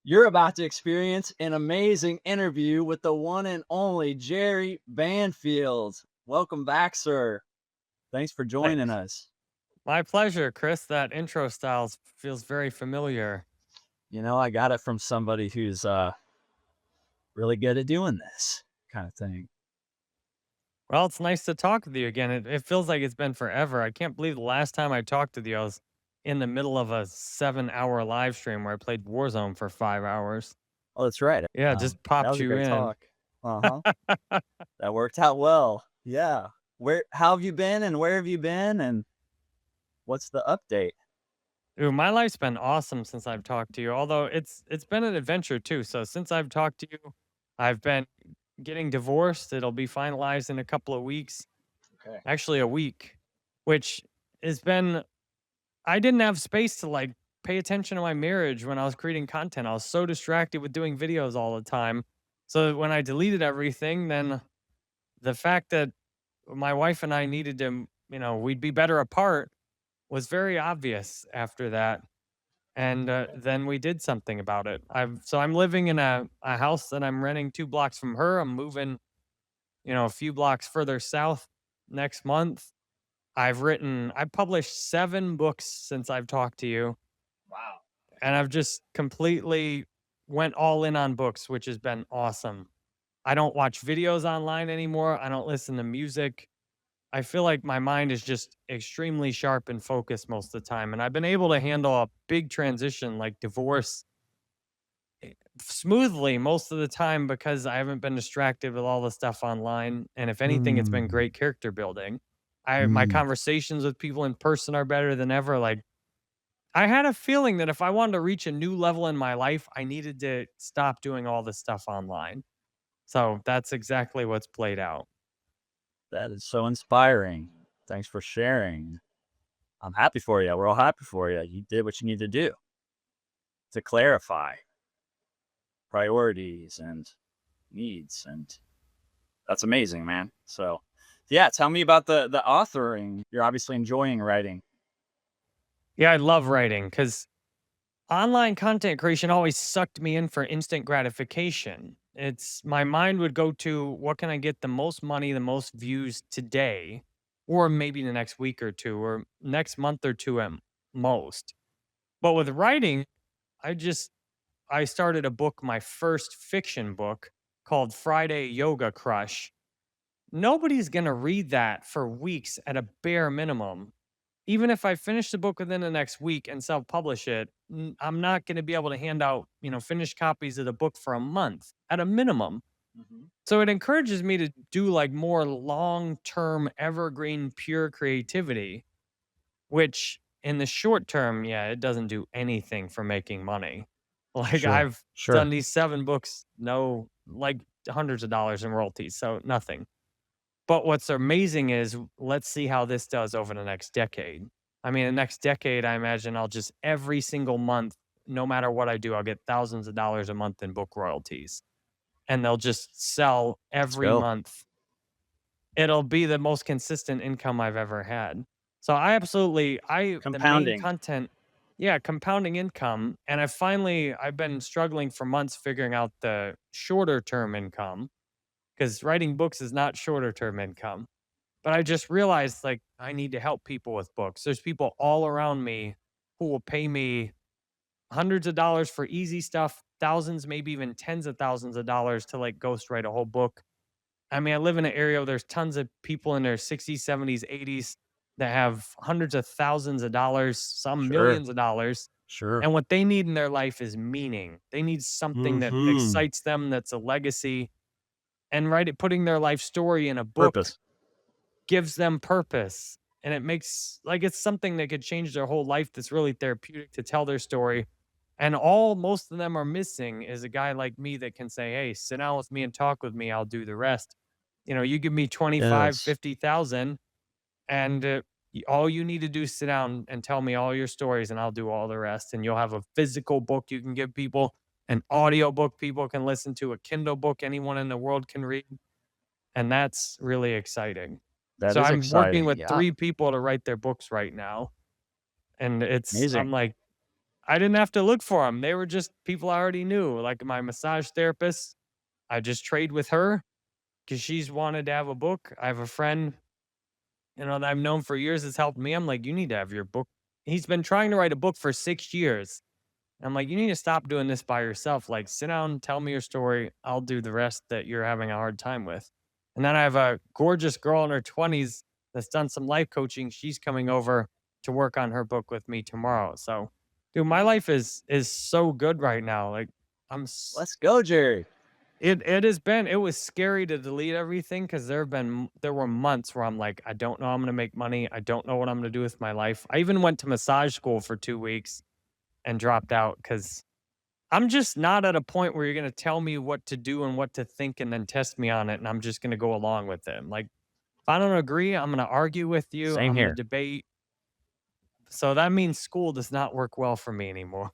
You're about to experience an amazing interview with the one and only Jerry Banfield. Welcome back, sir. Thanks for Like, joining us. my pleasure, Chris. That intro style feels very familiar. I got it from somebody who's really good at doing this kind of thing. Well, it's nice to talk with you again. It feels like it's been forever. I can't believe the last time I talked to you, I was in the middle of a 7-hour live stream where I played Warzone for 5 hours. Oh, that's right. Yeah, just That popped was a you great in. talk. Uh-huh. That worked out well. Yeah. Where how have you been and where have you been and what's the update? Ooh, my life's been awesome since I've talked to you. Although it's been an adventure too. So since I've talked to you, I've been getting divorced. It'll be finalized in a couple of weeks, Okay. actually a week, which has been I didn't have space to like pay attention to my marriage when I was creating content. I was so distracted with doing videos all the time. So when I deleted everything, then the fact that my wife and I needed to, we'd be better apart was very obvious after that. And then we did something about it. I'm living in a house that I'm renting 2 blocks from her. I'm moving, a few blocks further south next month. I've published 7 books since I've talked to you, Wow. and I've just completely went all in on books, which has been awesome. I don't watch videos online anymore. I don't listen to music. I feel like my mind is just extremely sharp and focused most of the time. And I've been able to handle a big transition like divorce smoothly most of the time because I haven't been distracted with all the stuff online. And if anything, it's been Mm, great character building. My mm. conversations with people in person are better than ever. Like I had a feeling that if I wanted to reach a new level in my life, I needed to stop doing all this stuff online. So that's exactly what's played out. That is so inspiring. Thanks for sharing. I'm happy for you. We're all happy for you. You did what you need to do to clarify priorities and needs, and that's amazing, man. So, yeah, tell me about the authoring. You're obviously enjoying writing. Yeah, I love writing because online content creation always sucked me in for instant gratification. It's my mind would go to what can I get the most money, the most views today, or maybe the next week or two, or next month or two at most. But with writing, I just I started a book, my first fiction book called Friday Yoga Crush. Nobody's going to read that for weeks at a bare minimum. Even if I finish the book within the next week and self-publish it, I'm not going to be able to hand out, finished copies of the book for a month at a minimum. Mhm. So it encourages me to do like more long-term evergreen pure creativity, which in the short term, yeah, it doesn't do anything for making money. Like Sure, I've done sure. these 7 books, no, like hundreds of dollars in royalties, so nothing. But what's amazing is let's see how this does over the next decade. I mean, the next decade, I imagine I'll just every single month, no matter what I do, I'll get thousands of dollars a month in book royalties and they'll just sell Let's every go. month. It'll be the most consistent income I've ever had. So the main Compounding. content, yeah, compounding income. And I've been struggling for months figuring out the shorter term income because writing books is not shorter term income. But I just realized like I need to help people with books. There's people all around me who will pay me hundreds of dollars for easy stuff, thousands, maybe even tens of thousands of dollars to like ghostwrite a whole book. I mean, I live in an area where there's tons of people in their 60s, 70s, 80s that have hundreds of thousands of dollars, some Sure, millions of dollars. sure. And what they need in their life is meaning. They need something that Mhm. excites them, that's a legacy. And putting their life story in a book Purpose. gives them purpose. And it makes like it's something that could change their whole life that's really therapeutic to tell their story. And all most of them are missing is a guy like me that can say, "Hey, sit down with me and talk with me. I'll do the rest." You give me 25, Yes. 50,000 and all you need to do is sit down and tell me all your stories and I'll do all the rest. And you'll have a physical book you can give people, an audio book people can listen to, a Kindle book anyone in the world can read. And that's really exciting. That So is I'm working exciting. with Yeah. 3 people to write their books right now. And Amazing. I'm like, I didn't have to look for them. They were just people I already knew. Like my massage therapist, I just trade with her because she's wanted to have a book. I have a friend, that I've known for years has helped me. I'm like, you need to have your book. He's been trying to write a book for 6 years. I'm like, you need to stop doing this by yourself. Like, sit down, tell me your story. I'll do the rest that you're having a hard time with. And then I have a gorgeous girl in her 20s that's done some life coaching. She's coming over to work on her book with me tomorrow. So, dude, my life is so good right now. Like, I'm Let's go, Jerry. it was scary to delete everything because there were months where I'm like, I don't know how I'm gonna make money. I don't know what I'm gonna do with my life. I even went to massage school for 2 weeks and dropped out because I'm just not at a point where you're gonna tell me what to do and what to think and then test me on it, and I'm just gonna go along with it. Like, if I don't agree, I'm gonna argue with you. Same I'm gonna here. debate. So that means school does not work well for me anymore.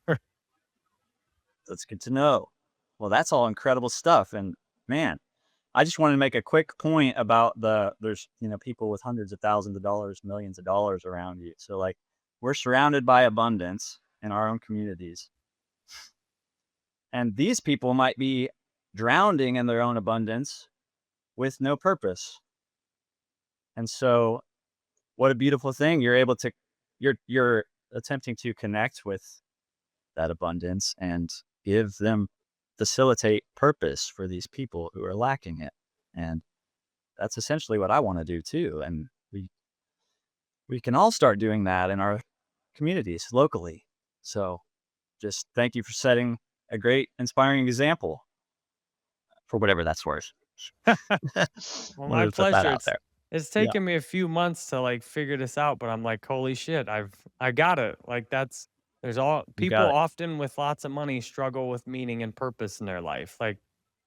That's good to know. Well, that's all incredible stuff. And man, I just wanted to make a quick point about there's, people with hundreds of thousands of dollars, millions of dollars around you. So like we're surrounded by abundance in our own communities. And these people might be drowning in their own abundance with no purpose. And so what a beautiful thing. You're attempting to connect with that abundance and facilitate purpose for these people who are lacking it. And that's essentially what I want to do too. And we can all start doing that in our communities locally. So just thank you for setting a great, inspiring example for whatever that's worth. Well, Wanted my to put that pleasure. out there. It's Yeah, taken me a few months to like figure this out, but I'm like, holy shit, I got it. Like there's all you people got it. often with lots of money struggle with meaning and purpose in their life. Like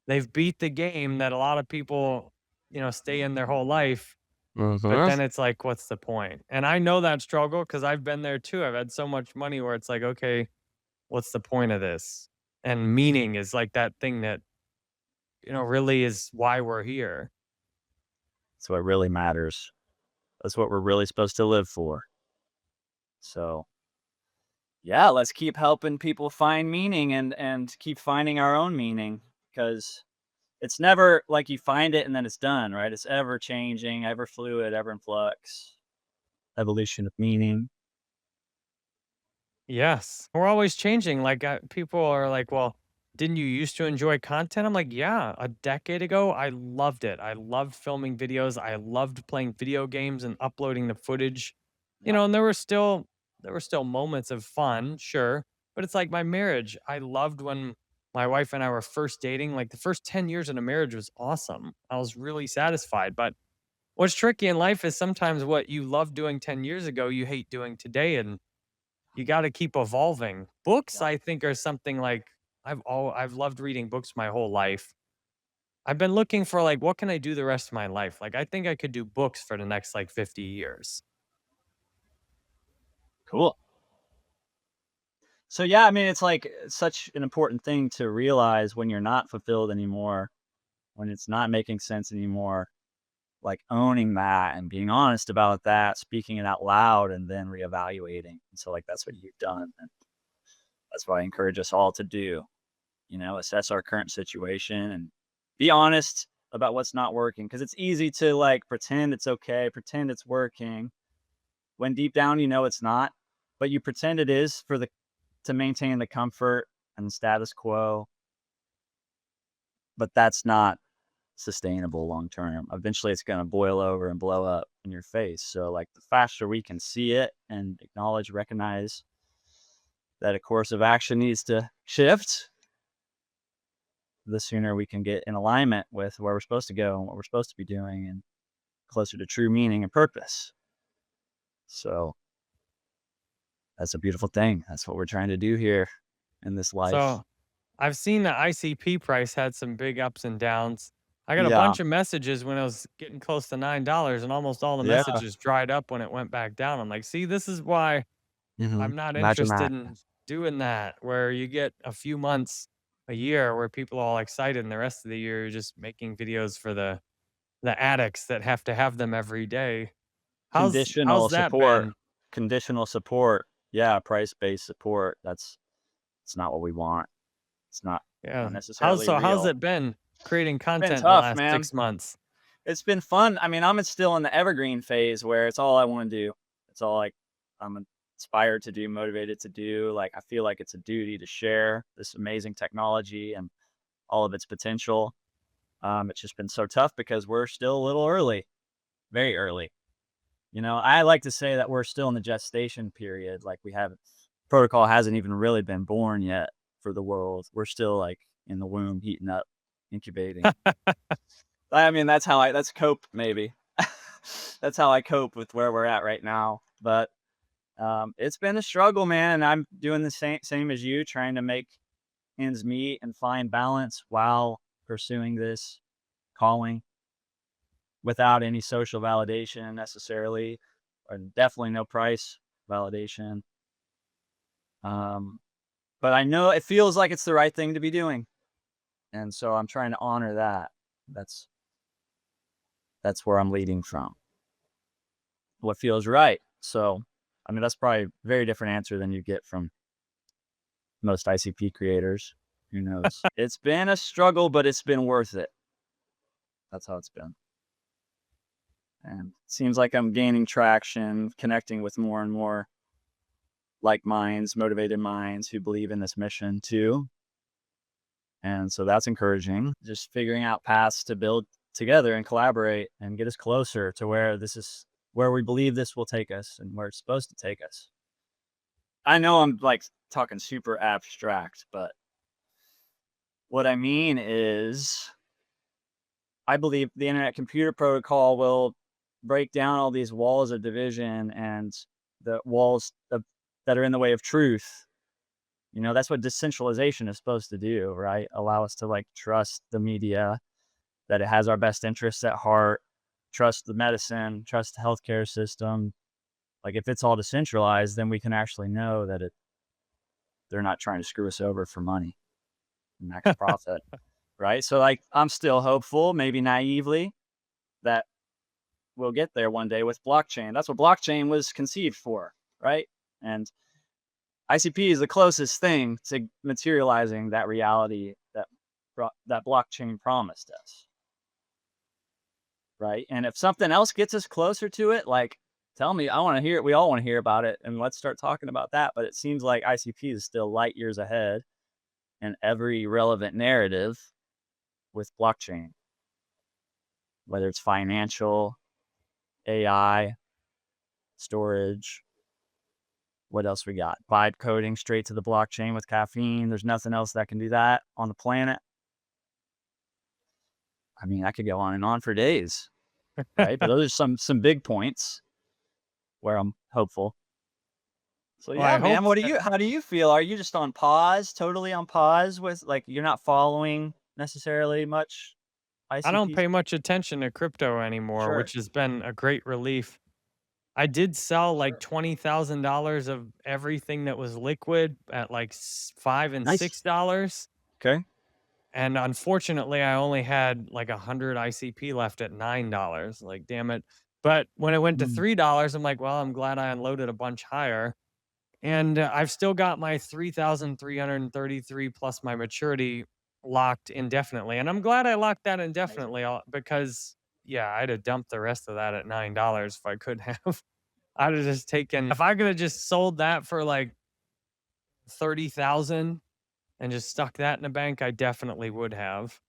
they've beat the game that a lot of people, stay in their whole life, but Mhm. then it's like, what's the point? And I know that struggle because I've been there too. I've had so much money where it's like, okay, what's the point of this? And meaning is like that thing that, really is why we're here. That's what really matters. That's what we're really supposed to live for. So yeah, let's keep helping people find meaning and keep finding our own meaning because it's never like you find it and then it's done, right? It's ever changing, ever fluid, ever in flux. Evolution of meaning. Yes. We're always changing. Like, people are like, well, didn't you used to enjoy content? I'm like, yeah, a decade ago, I loved it. I loved filming videos. I loved playing video games and uploading the footage. Yeah. And there were still moments of fun, sure. But it's like my marriage. I loved when my wife and I were first dating. Like the first 10 years in a marriage was awesome. I was really satisfied. But what's tricky in life is sometimes what you loved doing 10 years ago, you hate doing today. And you gotta keep evolving. Books, Yeah. I think, are something like I've loved reading books my whole life. I've been looking for like, what can I do the rest of my life? Like, I think I could do books for the next like 50 years. Cool. So yeah, I mean, it's like such an important thing to realize when you're not fulfilled anymore, when it's not making sense anymore, like owning that and being honest about that, speaking it out loud, and then reevaluating. And so, like, that's what you've done. And that's what I encourage us all to do, assess our current situation and be honest about what's not working. Cause it's easy to like pretend it's okay, pretend it's working when deep down, it's not, but you pretend it is to maintain the comfort and the status quo, but that's not sustainable long term. Eventually, it's going to boil over and blow up in your face. So, like, the faster we can see it and acknowledge, recognize that a course of action needs to shift, the sooner we can get in alignment with where we're supposed to go and what we're supposed to be doing and closer to true meaning and purpose. So, that's a beautiful thing. That's what we're trying to do here in this life. So I've seen the ICP price had some big ups and downs. I got a Yeah. bunch of messages when it was getting close to $9, and almost all the Yeah. messages dried up when it went back down. I'm like, see, this is why Mhm. I'm not Imagine interested that. in doing that, where you get a few months, a year where people are all excited and the rest of the year you're just making videos for the addicts that have to have them every day. How's Conditional that support. been? Conditional support. Yeah, price-based support. It's not what we want. It's not Yeah. How's necessarily so how's real. it been creating It's been content the tough, last man. 6 months? It's been fun. I mean, I'm still in the evergreen phase where it's all I want to do. It's all like I'm inspired to do, motivated to do. Like I feel like it's a duty to share this amazing technology and all of its potential. It's just been so tough because we're still a little early, very early. I like to say that we're still in the gestation period. Like we haven't protocol hasn't even really been born yet for the world. We're still like in the womb, heating up, incubating. I mean, that's cope maybe. That's how I cope with where we're at right now. But it's been a struggle, man. And I'm doing the same as you, trying to make ends meet and find balance while pursuing this calling without any social validation necessarily, or definitely no price validation. Um, but I know it feels like it's the right thing to be doing, and so I'm trying to honor that. That's that's where I'm leading from. What feels right. So, I mean, that's probably a very different answer than you get from most ICP creators. Who knows? It's been a struggle, but it's been worth it. That's how it's been. And it seems like I'm gaining traction, connecting with more and more like minds, motivated minds who believe in this mission too. And so that's encouraging. Just figuring out paths to build together and collaborate and get us closer to where we believe this will take us and where it's supposed to take us. I know I'm like talking super abstract, but what I mean is I believe the internet computer protocol will break down all these walls of division and the that are in the way of truth. That's what decentralization is supposed to do, right? Allow us to like trust the media, that it has our best interests at heart, trust the medicine, trust the healthcare system. Like if it's all decentralized, then we can actually know that they're not trying to screw us over for money, max profit, right? So like I'm still hopeful, maybe naively, that we'll get there one day with blockchain. That's what blockchain was conceived for, right? And ICP is the closest thing to materializing that reality that blockchain promised us, right? And if something else gets us closer to it, like tell me, I want to hear it. We all want to hear about it, and let's start talking about that. But it seems like ICP is still light years ahead in every relevant narrative with blockchain, whether it's financial, AI, storage. What else we got? Vibe coding straight to the blockchain with caffeine. There's nothing else that can do that on the planet. I mean, I could go on and on for days, right? But those are some big points where I'm hopeful. So Well, I yeah, hope man, how do you feel? Are you just on pause, totally on pause with like you're not following necessarily much I don't ICP? pay much attention to crypto anymore, Sure. which has been a great relief. I did sell like Sure. $20,000 of everything that was liquid at like 5 and Nice. $6. Okay. And unfortunately, I only had like 100 ICP left at $9. Like, damn it. But when it went to Mm, $3, I'm like, well, I'm glad I unloaded a bunch higher. And I've still got my 3,333 plus my maturity locked indefinitely. And I'm glad I locked that amazing. indefinitely because, yeah, I'd have dumped the rest of that at $9 if I could have. I'd have just taken, if I could have just sold that for like 30,000 and just stuck that in a bank, I definitely would have.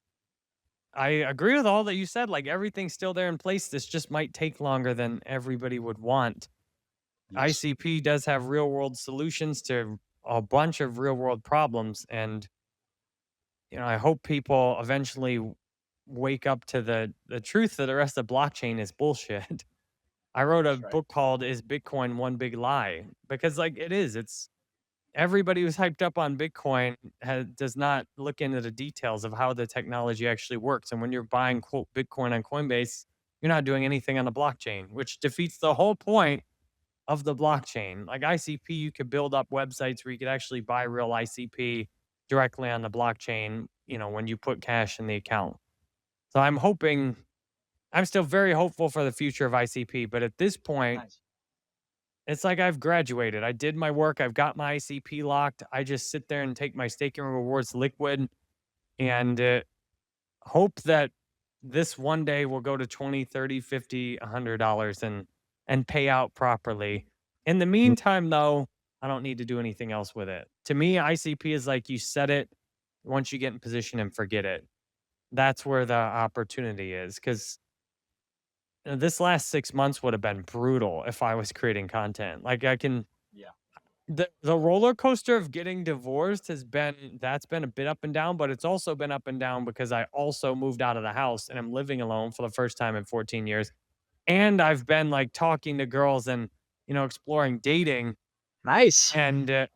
I agree with all that you said. Like everything's still there in place. This just might take longer than everybody would want. Yes. ICP does have real world solutions to a bunch of real world problems. And, I hope people eventually wake up to the truth that the rest of blockchain is bullshit. I wrote a That's right. book called Is Bitcoin One Big Lie? Because like it is. It's everybody who's hyped up on Bitcoin does not look into the details of how the technology actually works. And when you're buying quote Bitcoin on Coinbase, you're not doing anything on the blockchain, which defeats the whole point of the blockchain. Like ICP, you could build up websites where you could actually buy real ICP directly on the blockchain, when you put cash in the account. So I'm still very hopeful for the future of ICP. But at this point, Nice. It's like I've graduated. I did my work. I've got my ICP locked. I just sit there and take my staking rewards liquid and hope that this one day will go to 20, 30, 50, $100 and pay out properly. In the Mm, meantime though, I don't need to do anything else with it. To me, ICP is like you set it once you get in position and forget it. That's where the opportunity is cuz this last 6 months would have been brutal if I was creating content. Like I can yeah. the roller coaster of getting divorced has been that's been a bit up and down, but it's also been up and down because I also moved out of the house and I'm living alone for the first time in 14 years. And I've been like talking to girls and, exploring dating Nice. and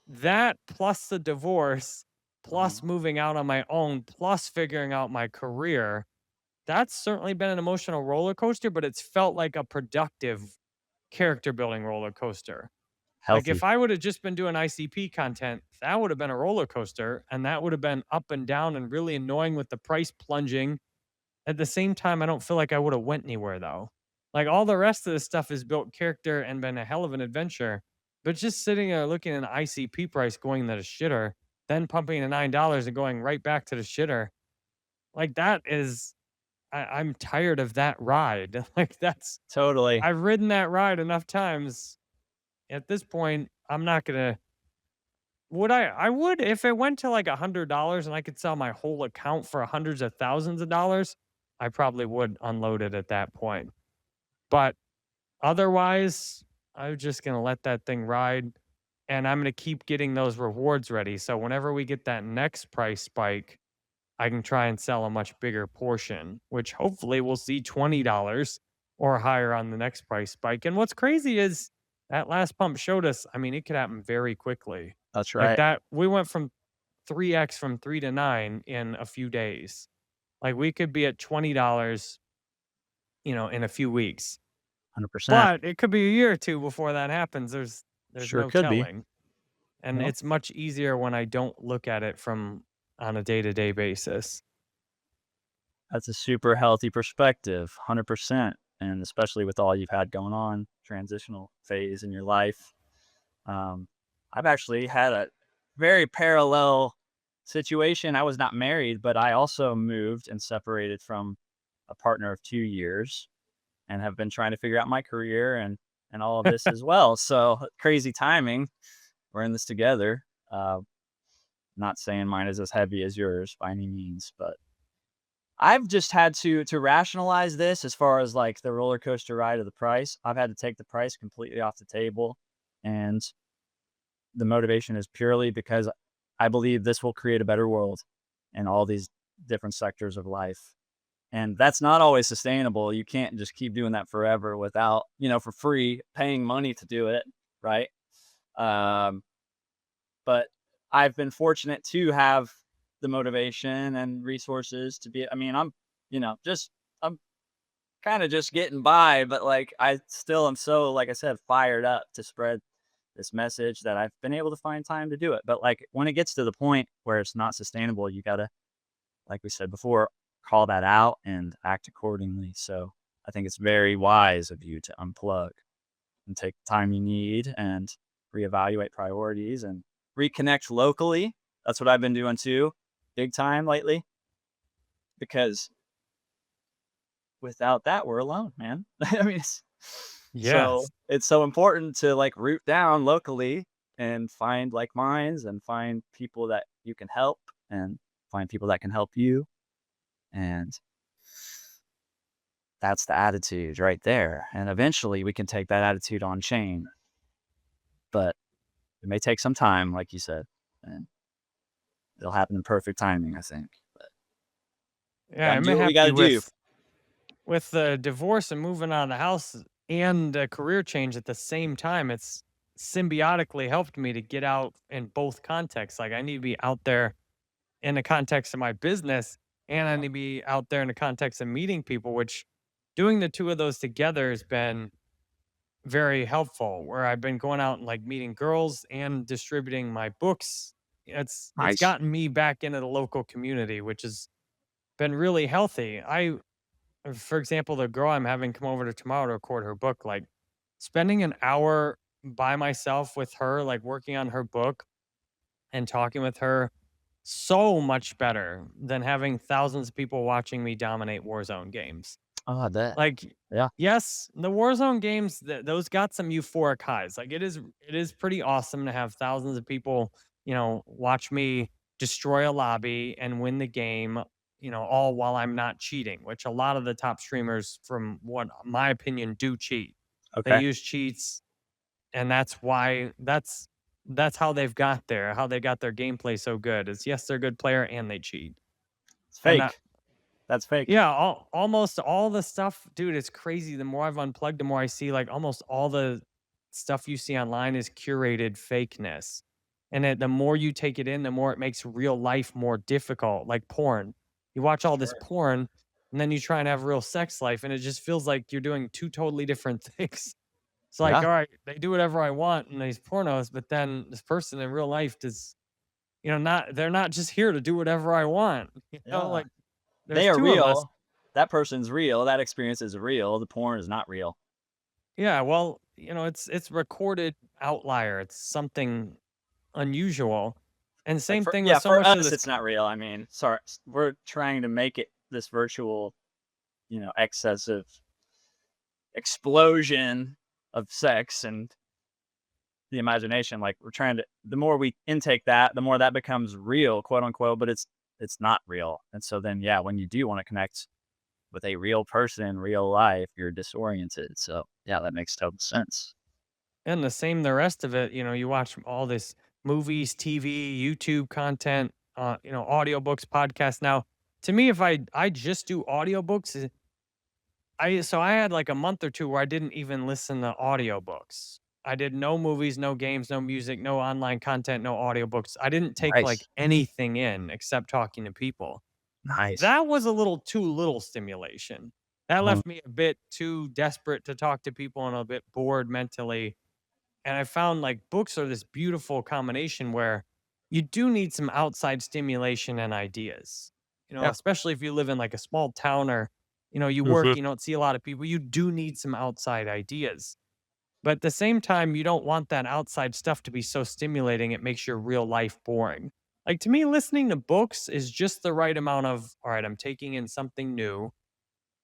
that plus the divorce, plus Mhm. moving out on my own, plus figuring out my career. That's certainly been an emotional roller coaster, but it's felt like a productive character building roller coaster. Like, if Healthy. I would have just been doing ICP content, that would have been a roller coaster, and that would have been up and down and really annoying with the price plunging. At the same time, I don't feel like I would have went anywhere though. Like all the rest of this stuff has built character and been a hell of an adventure. But just sitting there looking at an ICP price going to the shitter, then pumping to $9 and going right back to the shitter, like that is I'm tired of that ride. Like that's Totally. I've ridden that ride enough times. At this point, I'm not gonna would I would if it went to like $100 and I could sell my whole account for hundreds of thousands of dollars, I probably would unload it at that point. But otherwise, I'm just gonna let that thing ride and I'm gonna keep getting those rewards ready. So whenever we get that next price spike, I can try and sell a much bigger portion, which hopefully we'll see $20 or higher on the next price spike. And what's crazy is that last pump showed us, I mean, it could happen very quickly. That's Like right. that, we went from 3x from 3 to 9 in a few days. Like we could be at $20, in a few weeks. 100%. But it could be a year or two before that happens. There's Sure no could be. telling. And Well, it's much easier when I don't look at it from on a day-to-day basis. that's a super healthy perspective, 100%. And especially with all you've had going on, transitional phase in your life. Um, I've actually had a very parallel situation. I was not married, but I also moved and separated from a partner of 2 years and have been trying to figure out my career and all of this as well. So crazy timing. We're in this together. Not saying mine is as heavy as yours by any means, but I've just had to rationalize this as far as like the roller coaster ride of the price. I've had to take the price completely off the table, and the motivation is purely because I believe this will create a better world in all these different sectors of life. And that's not always sustainable. You can't just keep doing that forever without, for free, paying money to do it, right? Um, but I've been fortunate to have the motivation and resources to be. I mean, just I'm kind of just getting by, but like I still am so, like I said, fired up to spread this message that I've been able to find time to do it. But like when it gets to the point where it's not sustainable, you gotta, like we said before, call that out and act accordingly. So I think it's very wise of you to unplug and take the time you need and reevaluate priorities and reconnect locally. That's what I've been doing too, big time lately, because without that, we're alone, man. I mean, so Yes. it's so important to like root down locally and find like minds and find people that you can help and find people that can help you. And that's the attitude right there. And eventually we can take that attitude on chain, but it may take some time, like you said, and it'll happen in perfect timing, I think. But we Yeah, got to I'm do what we got happy to do. with the divorce and moving out of the house and a career change at the same time. It's symbiotically helped me to get out in both contexts. Like I need to be out there in the context of my business and I Uh-huh. need to be out there in the context of meeting people, which doing the two of those together has been very helpful where I've been going out and like meeting girls and distributing my books. It's Nice. gotten me back into the local community, which has been really healthy. For example, the girl I'm having come over to tomorrow to record her book, like spending an hour by myself with her, like working on her book and talking with her, so much better than having thousands of people watching me dominate Warzone games. Oh, I bet. Like, Yeah. yes, the Warzone games, those got some euphoric highs. Like, it is pretty awesome to have thousands of people, watch me destroy a lobby and win the game, all while I'm not cheating, which a lot of the top streamers, from what my opinion, do cheat. They Okay. use cheats, and that's how they've got there, how they got their gameplay so good. Is yes, they're a good player and they cheat. It's And fake. That's fake. yeah, almost all the stuff, dude, it's crazy. The more I've unplugged, the more I see like almost all the stuff you see online is curated fakeness. And the more you take it in, the more it makes real life more difficult, like porn. You watch all this Sure. porn and then you try and have real sex life, and it just feels like you're doing two totally different things. It's like, Yeah. all right, they do whatever I want in these pornos, but then this person in real life does, not they're not just here to do whatever I want. Yeah. Like there's They are two of us. real. That person's real. That experience is real. The porn is not real. Yeah, well, it's recorded outlier. It's something unusual. And Like same for thing with yeah, so for much of us, this. it's not real. I mean, sorry, we're trying to make it this virtual, excessive explosion of sex and the imagination. Like we're trying to, the more we intake that, the more that becomes real, quote unquote. But it's not real. And so then, yeah, when you do want to connect with a real person in real life, you're disoriented. So yeah, that makes total sense. And the same the rest of it, you watch all this movies, TV, YouTube content, audiobooks, podcasts. Now, to me, if I just do audiobooks, I had like a month or two where I didn't even listen to audiobooks. I did no movies, no games, no music, no online content, no audiobooks. I didn't take like Nice, anything in except talking to people. nice. That was a little too little stimulation. That Uh-huh. left me a bit too desperate to talk to people and a bit bored mentally. And I found like books are this beautiful combination where you do need some outside stimulation and ideas. Yeah. Especially if you live in like a small town, or, you work, Mhm. you don't see a lot of people, you do need some outside ideas. But at the same time, you don't want that outside stuff to be so stimulating it makes your real life boring. Like to me, listening to books is just the right amount of, all right, I'm taking in something new,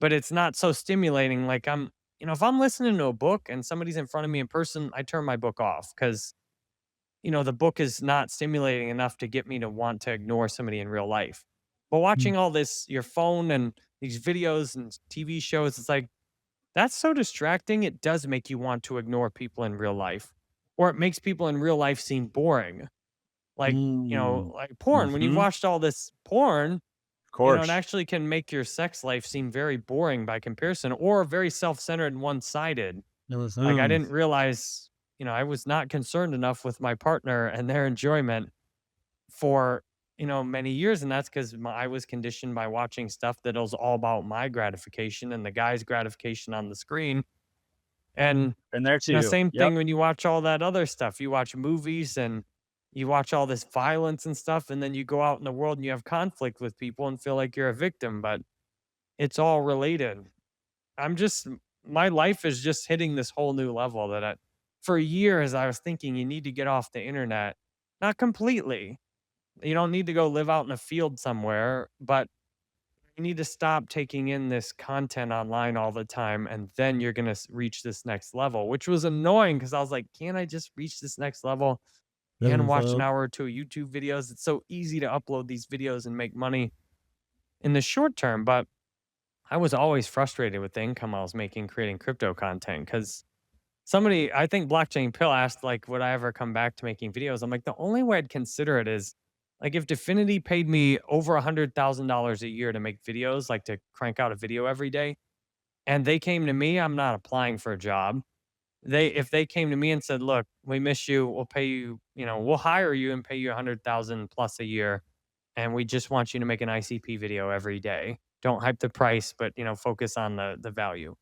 but it's not so stimulating. Like if I'm listening to a book and somebody's in front of me in person, I turn my book off because, the book is not stimulating enough to get me to want to ignore somebody in real life. But Mm. watching all this, your phone and these videos and TV shows, it's like, that's so distracting. It does make you want to ignore people in real life, or it makes people in real life seem boring. Like, Mm. like porn. When you've Mhm. watched all this porn, Of it course. actually can make your sex life seem very boring by comparison, or very self centered and one sided. Like, I Mhm. didn't realize, I was not concerned enough with my partner and their enjoyment for, many years. And that's because I was conditioned by watching stuff that was all about my gratification and the guy's gratification on the screen. And, Been there too. same Yep. thing when you watch all that other stuff. You watch movies and you watch all this violence and stuff, and then you go out in the world and you have conflict with people and feel like you're a victim, but it's all related. I'm just my life is just hitting this whole new level that for years I was thinking you need to get off the internet. Not completely. You don't need to go live out in a field somewhere, but you need to stop taking in this content online all the time, and then you're going to reach this next level, which was annoying because I was like, can't I just reach this next level and watch an hour or two of YouTube videos? It's so easy to upload these videos and make money in the short term. But I was always frustrated with the income I was making creating crypto content because I think Blockchain Pill asked, like, would I ever come back to making videos? I'm like, the only way I'd consider it is like if Definity paid me over $100,000 a year to make videos, like to crank out a video every day, and they came to me, I'm not applying for a job. If they came to me and said, look, we miss you, we'll pay you, we'll hire you and pay you 100,000 plus a year, and we just want you to make an ICP video every day. Don't hype the price, but focus on the value.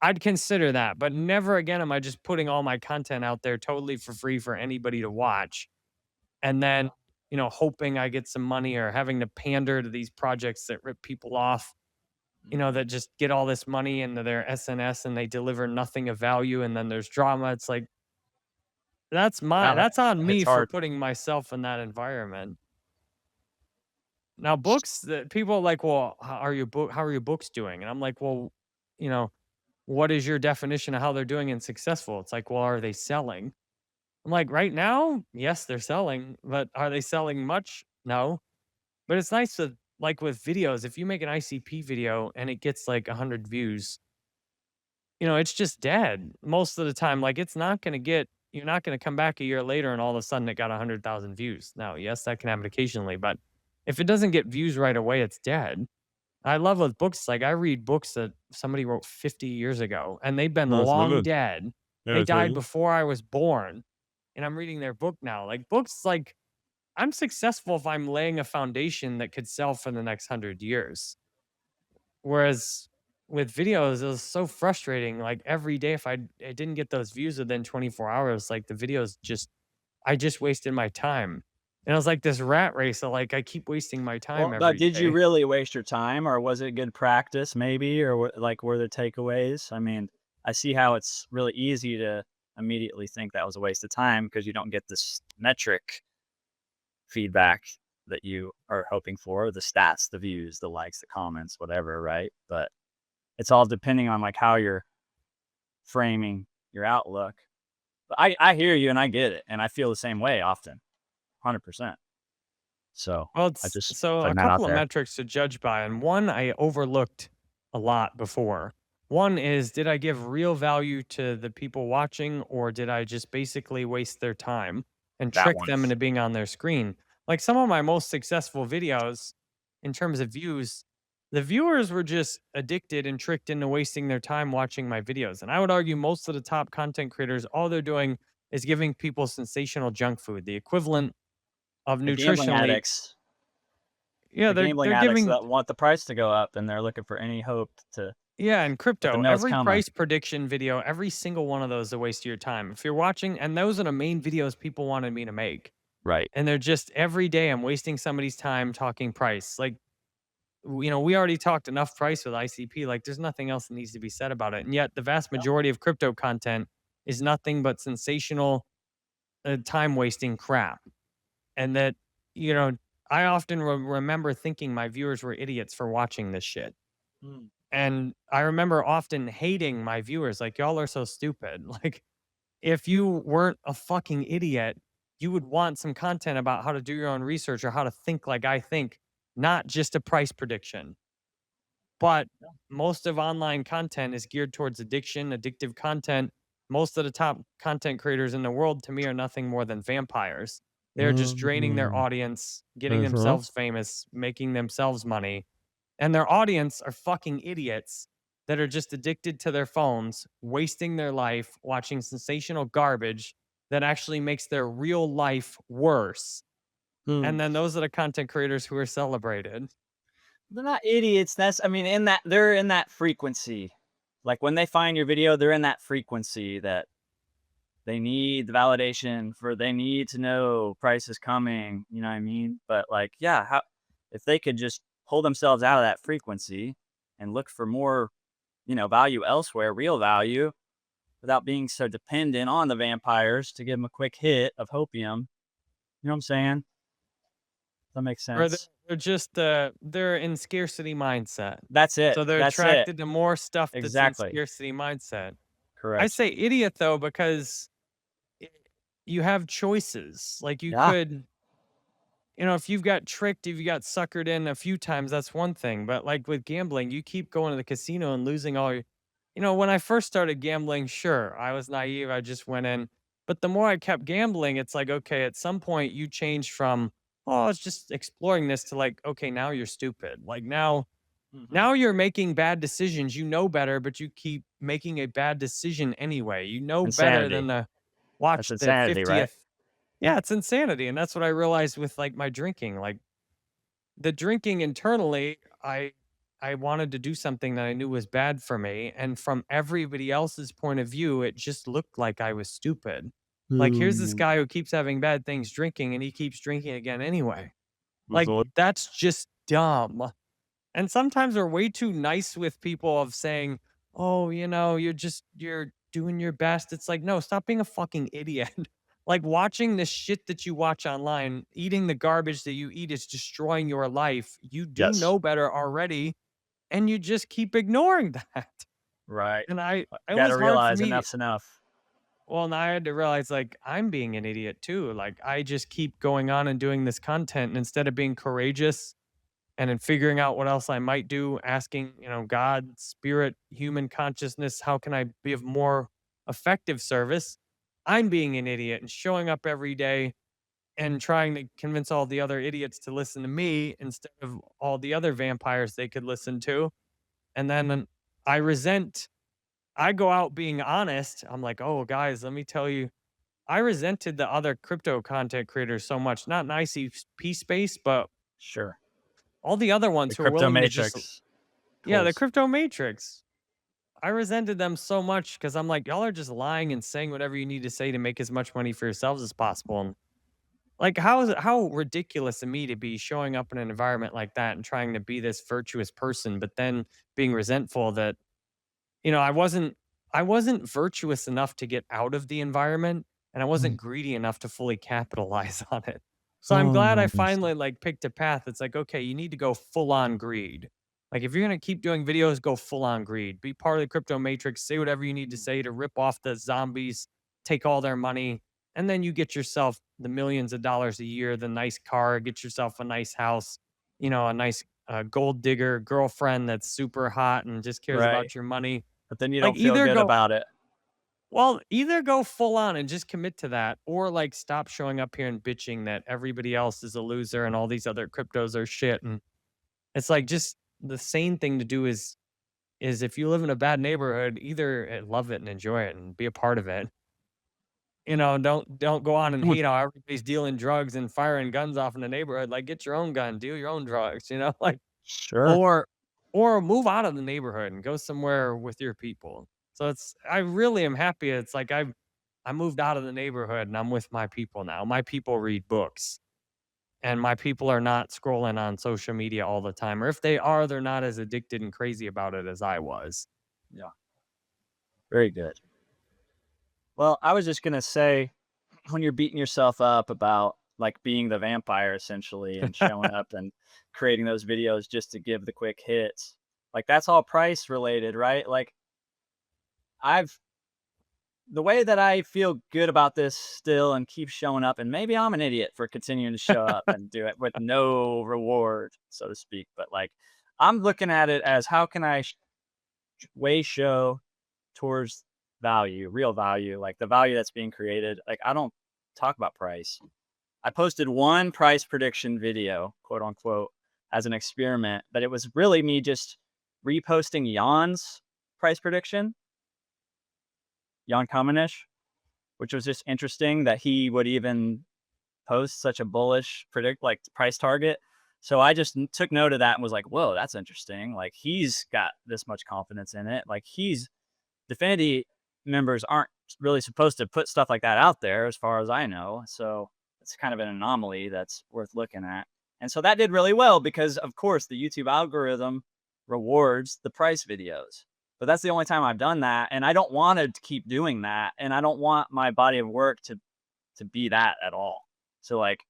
I'd consider that, but never again am I just putting all my content out there totally for free for anybody to watch, and then, hoping I get some money or having to pander to these projects that rip people off. that just get all this money into their SNS and they deliver nothing of value. And then there's drama. It's like, Yeah, that's on it's me for hard. putting myself in that environment. Now, books that people are like, well, how are your books doing? And I'm like, well, you know, what is your definition of how they're doing and successful? It's like, well, are they selling? I'm like, right now, yes, they're selling, but are they selling much? No. But it's nice to like with videos, if you make an ICP video and it gets like 100 views, it's just dead most of the time. Like you're not going to come back a year later and all of a sudden it got 100,000 views. Now, yes, that can happen occasionally, but if it doesn't get views right away, it's dead. I love with books, like I read books that somebody wrote 50 years ago and they've been That's long good. dead. Yeah, They that's died good. before I was born and I'm reading their book now. Like books, like I'm successful if I'm laying a foundation that could sell for the next 100 years. Whereas with videos, it was so frustrating. Like every day, if I didn't get those views within 24 hours, like the videos I just wasted my time. And it was like this rat race of like, I keep wasting my time Well, but every did you day. really waste your time, or was it good practice maybe, or like were there takeaways? I mean, I see how it's really easy to immediately think that was a waste of time because you don't get this metric feedback that you are hoping for, the stats, the views, the likes, the comments, whatever, right? But it's all depending on like how you're framing your outlook. But I hear you and I get it, and I feel the same way often, 100%. So Well, I it's just so a putting that out couple of there. metrics to judge by, and one I overlooked a lot before. One is, did I give real value to the people watching, or did I just basically waste their time and That trick one. them into being on their screen? Like some of my most successful videos in terms of views, the viewers were just addicted and tricked into wasting their time watching my videos. And I would argue most of the top content creators, all they're doing is giving people sensational junk food, the equivalent of The gambling nutritionally. addicts Yeah, the gambling they're addicts giving. that want the price to go up, and they're looking for any hope to Yeah, and let crypto, them know it's every coming. price prediction video, every single one of those is a waste of your time. If you're watching, and those are the main videos people wanted me to make. Right. And they're just every day I'm wasting somebody's time talking price. Like, we already talked enough price with ICP. Like, there's nothing else that needs to be said about it. And yet, the vast Yep. majority of crypto content is nothing but sensational, time wasting crap. And that, you know, I often remember thinking my viewers were idiots for watching this shit. Mm. And I remember often hating my viewers, like, "Y'all are so stupid." Like, if you weren't a fucking idiot, you would want some content about how to do your own research or how to think like I think, not just a price prediction. But Yeah. most of online content is geared towards addictive content. Most of the top content creators in the world to me are nothing more than vampires. They're just draining their Mhm. audience, getting Mhm. themselves famous, making themselves money, and their audience are fucking idiots that are just addicted to their phones, wasting their life watching sensational garbage that actually makes their real life worse. Hmm. And then those are the content creators who are celebrated. They're not idiots, that's I mean, in that they're in that frequency. Like, when they find your video, they're in that frequency that they need the validation for they need to know price is coming, you know what I mean? But, like, yeah, how if they could just pull themselves out of that frequency and look for more, value elsewhere, real value, without being so dependent on the vampires to give them a quick hit of hopium. You know what I'm saying? That makes Or sense. they're just, they're in scarcity mindset. That's it. So they're That's it. attracted to more stuff that's in Exactly. scarcity mindset. I Correct. say idiot though, because I you have choices. Like you Yeah. could, if you've got tricked, if you got suckered in a few times, that's one thing. But like with gambling, you keep going to the casino and losing all your, when I first started gambling, sure, I was naive. I just went in. But the more I kept gambling, it's like, okay, at some point you change from, oh, I was just exploring this to like, okay, now you're stupid. Like Mhm. now you're making bad decisions. You know better, but you keep making a bad decision anyway. You know better than Insanity. to That's watch the insanity, right? 50th. Yeah, it's insanity. And that's what I realized with like my drinking. Like the drinking internally, I wanted to do something that I knew was bad for me. And from everybody else's point of view, it just looked like I was stupid. Like, here's this Mm. guy who keeps having bad things drinking and he keeps drinking again anyway. That's Like, all. that's just dumb. And sometimes we're way too nice with people of saying, "Oh, you're doing your best." It's like, "No, stop being a fucking idiot." Like, watching the shit that you watch online, eating the garbage that you eat is destroying your life. You do Yes. know better already, and you just keep ignoring that. Right. And it Got to was hard for realize me to enough's enough. well, and I had to realize, like, I'm being an idiot too. Like, I just keep going on and doing this content, and instead of being courageous and in figuring out what else I might do, asking, God, spirit, human consciousness, how can I be of more effective service? I'm being an idiot and showing up every day and trying to convince all the other idiots to listen to me instead of all the other vampires they could listen to. And then I resent, I go out being honest. I'm like, oh, guys, let me tell you, I resented the other crypto content creators so much, not in ICP space, but Sure. all the other The ones who are crypto willing to just matrix yeah, the cults. crypto matrix. I resented them so much because I'm like, y'all are just lying and saying whatever you need to say to make as much money for yourselves as possible. And like, how ridiculous of me to be showing up in an environment like that and trying to be this virtuous person, but then being resentful that I wasn't virtuous enough to get out of the environment, and I wasn't Mm. greedy enough to fully capitalize on it. So I'm Oh, glad I no, finally, like, picked a path. It's like, okay, you need to go full on greed. Like, if you're gonna keep doing videos, go full on greed. Be part of the crypto matrix, say whatever you need to say to rip off the zombies, take all their money, and then you get yourself the millions of dollars a year, the nice car, get yourself a nice house, a nice, gold digger girlfriend that's super hot and just cares right. about your money. But then you Like, don't feel good about it. either go full on and just commit to that, or, like, stop showing up here and bitching that everybody else is a loser and all these other cryptos are shit, and it's like, just the sane thing to do is if you live in a bad neighborhood, either, love it and enjoy it and be a part of it. Don't go on and Would- hate how everybody's dealing drugs and firing guns off in the neighborhood, like, get your own gun, do your own drugs, like Sure. or or move out of the neighborhood and go somewhere with your people. So I really am happy. It's like I moved out of the neighborhood and I'm with my people now. My people read books and my people are not scrolling on social media all the time. Or if they are, they're not as addicted and crazy about it as I was. Yeah. Very good. Well, I was just gonna say, when you're beating yourself up about like being the vampire essentially and showing up and creating those videos just to give the quick hits, like that's all price related, right? Like I've the way that I feel good about this still and keep showing up, and maybe I'm an idiot for continuing to show up and do it with no reward, so to speak. But like, I'm looking at it as how can I way show towards value, real value, like the value that's being created. Like, I don't talk about price. I posted one price prediction video, quote unquote, as an experiment, but it was really me just reposting Jan's price prediction, Jan Kamenish, which was just interesting that he would even post such a bullish predict like price target. So I just took note of that and was like, whoa, that's interesting. Like he's got this much confidence in it. Like he's Definity members aren't really supposed to put stuff like that out there, as far as I know. So it's kind of an anomaly that's worth looking at. And so that did really well because, of course, the YouTube algorithm rewards the price videos. But that's the only time I've done that, and I don't want to keep doing that, and I don't want my body of work to be that at all. So like,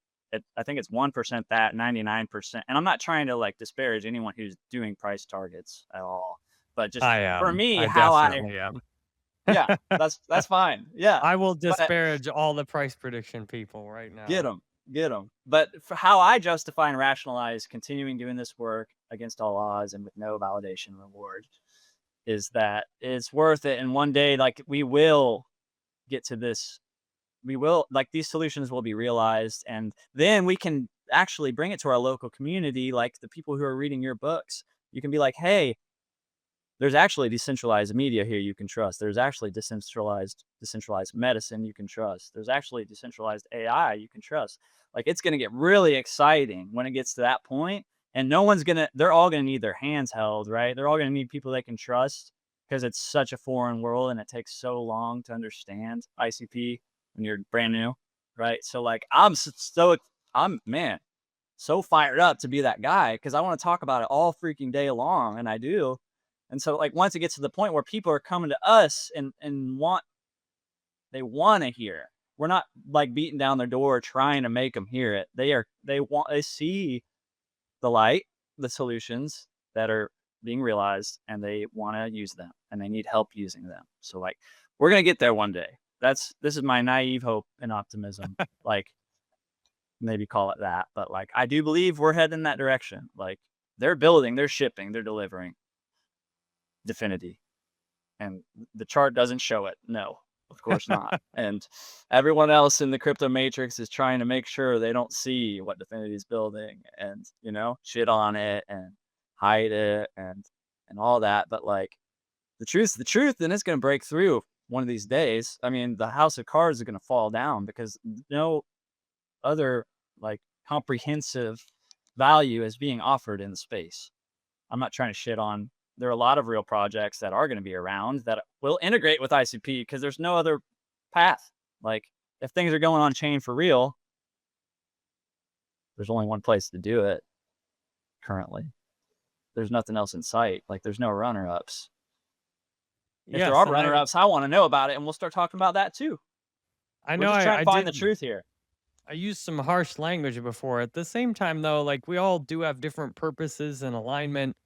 I think it's 1% that 99%, and I'm not trying to like disparage anyone who's doing price targets at all, but just I for am. me, I how I definitely am. yeah, that's fine. Yeah, I will but disparage all the price prediction people right get now. them, get them. But for how I justify and rationalize continuing doing this work against all odds and with no validation reward is that it's worth it. And one day, like we will get to this, we will like these solutions will be realized, and then we can actually bring it to our local community, like the people who are reading your books. You can be like, hey, there's actually decentralized media here you can trust. There's actually decentralized medicine you can trust. There's actually decentralized AI you can trust. Like it's going to get really exciting when it gets to that point, and no one's going to they're all going to need their hands held, right? They're all going to need people they can trust because it's such a foreign world and it takes so long to understand ICP when you're brand new, right? So like I'm man, so fired up to be that guy because I want to talk about it all freaking day long, and I do. And so, like, once it gets to the point where people are coming to us and they want to hear, we're not like beating down their door trying to make them hear it. They see the light, the solutions that are being realized, and they want to use them, and they need help using them. So, like, we're gonna get there one day. This is my naive hope and optimism. Like, maybe call it that, but like, I do believe we're heading in that direction. Like, they're building, they're shipping, they're delivering Definity, and the chart doesn't show it. No, of course not. And everyone else in the crypto matrix is trying to make sure they don't see what Definity is building, and shit on it and hide it and all that. But like, the truth, and it's going to break through one of these days. I mean, the house of cards is going to fall down because no other like comprehensive value is being offered in the space. I'm not trying to shit on. There are a lot of real projects that are going to be around that will integrate with ICP because there's no other path. Like, if things are going on chain for real, there's only one place to do it currently. There's nothing else in sight. Like, there's no runner ups. If there Yes, are and runner ups, I want to know about it, and we'll start talking about that too. I We're know just trying to I find did the truth here. I used some harsh language before. At the same time, though, like we all do have different purposes and alignment.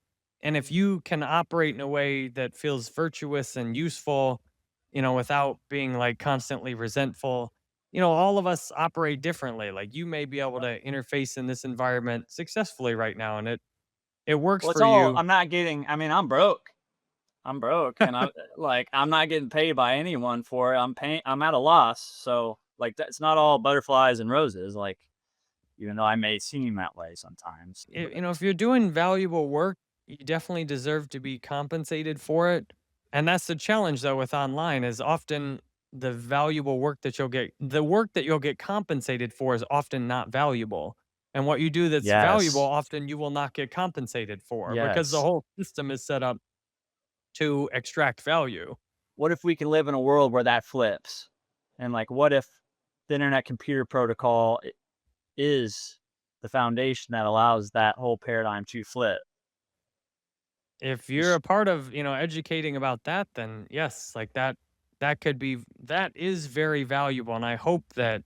And if you can operate in a way that feels virtuous and useful, without being like constantly resentful, all of us operate differently. Like you may be able to interface in this environment successfully right now, and it works Well, it's for all you. I'm not getting. I mean, I'm broke. I'm broke, and I'm not getting paid by anyone for it. I'm at a loss. So like, that's not all butterflies and roses. Like, even though I may seem that way sometimes, but If you're doing valuable work, you definitely deserve to be compensated for it. And that's the challenge though with online is often the work that you'll get compensated for is often not valuable. And what you do that's valuable, yes, often you will not get compensated for because the yes. whole system is set up to extract value. What if we can live in a world where that flips? And like, what if the internet computer protocol is the foundation that allows that whole paradigm to flip? If you're Just a part of, educating about that, then yes, like that is very valuable. And I hope that,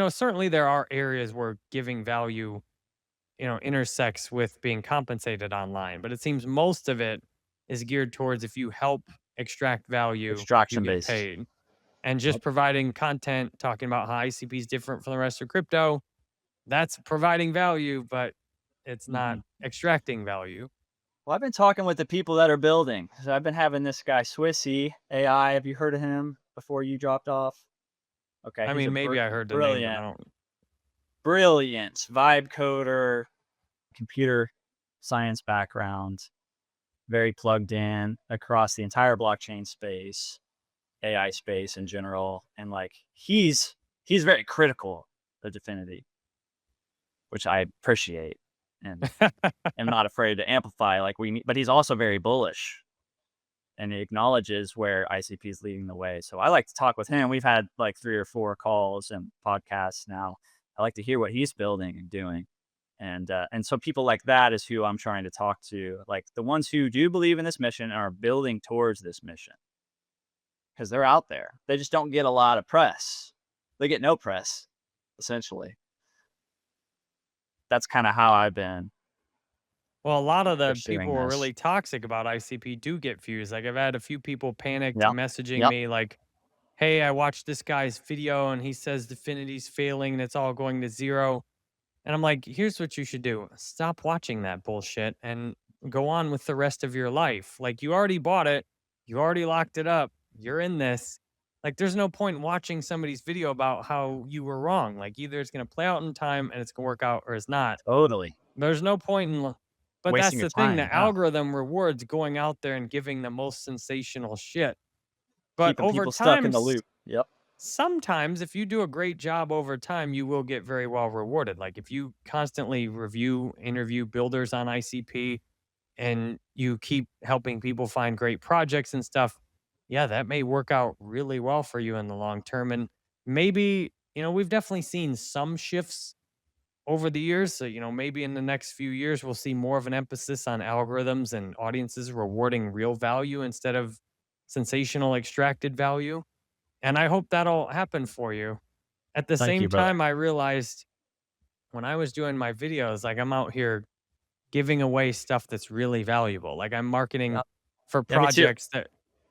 certainly there are areas where giving value, intersects with being compensated online. But it seems most of it is geared towards if you help extract value, you extraction get based. paid. And just Yep. providing content, talking about how ICP is different from the rest of crypto, that's providing value, but it's not Mhm. extracting value. Well, I've been talking with the people that are building. So I've been having this guy Swissy AI. Have you heard of him before you dropped off? Okay, I he's a mean, maybe I heard the name, but I brilliant, don't. brilliant vibe coder, computer science background, very plugged in across the entire blockchain space, AI space in general, and like, he's very critical of Definity, which I appreciate, and am not afraid to amplify. Like, we need, but he's also very bullish, and he acknowledges where ICP is leading the way. So I like to talk with him. We've had like 3 or 4 calls and podcasts now. I like to hear what he's building and doing. And so people like that is who I'm trying to talk to, like the ones who do believe in this mission and are building towards this mission, because they're out there. They just don't get a lot of press. They get no press, essentially. That's kind of how I've been Well, a lot of the people pursuing who are this. really toxic about ICP do get views. Like I've had a few people panicked Yep. messaging Yep. me like, "Hey, I watched this guy's video and he says Definity's failing and it's all going to zero." And I'm like, "Here's what you should do. Stop watching that bullshit and go on with the rest of your life. Like you already bought it, you already locked it up. You're in this. Like there's no point in watching somebody's video about how you were wrong. Like either it's going to play out in time and it's going to work out or it's not. Totally. There's no point in but Wasting that's your the thing, time. the Yeah. algorithm rewards going out there and giving the most sensational shit. But Keeping over people stuck time, in the loop. Yep. sometimes if you do a great job over time, you will get very well rewarded. Like if you constantly review, interview builders on ICP and you keep helping people find great projects and stuff, yeah, that may work out really well for you in the long term. And maybe, we've definitely seen some shifts over the years. So, maybe in the next few years, we'll see more of an emphasis on algorithms and audiences rewarding real value instead of sensational extracted value. And I hope that'll happen for you. At the Thank same you, brother. time, I realized when I was doing my videos, like I'm out here giving away stuff that's really valuable. Like I'm marketing Yep. for Yeah, me too. projects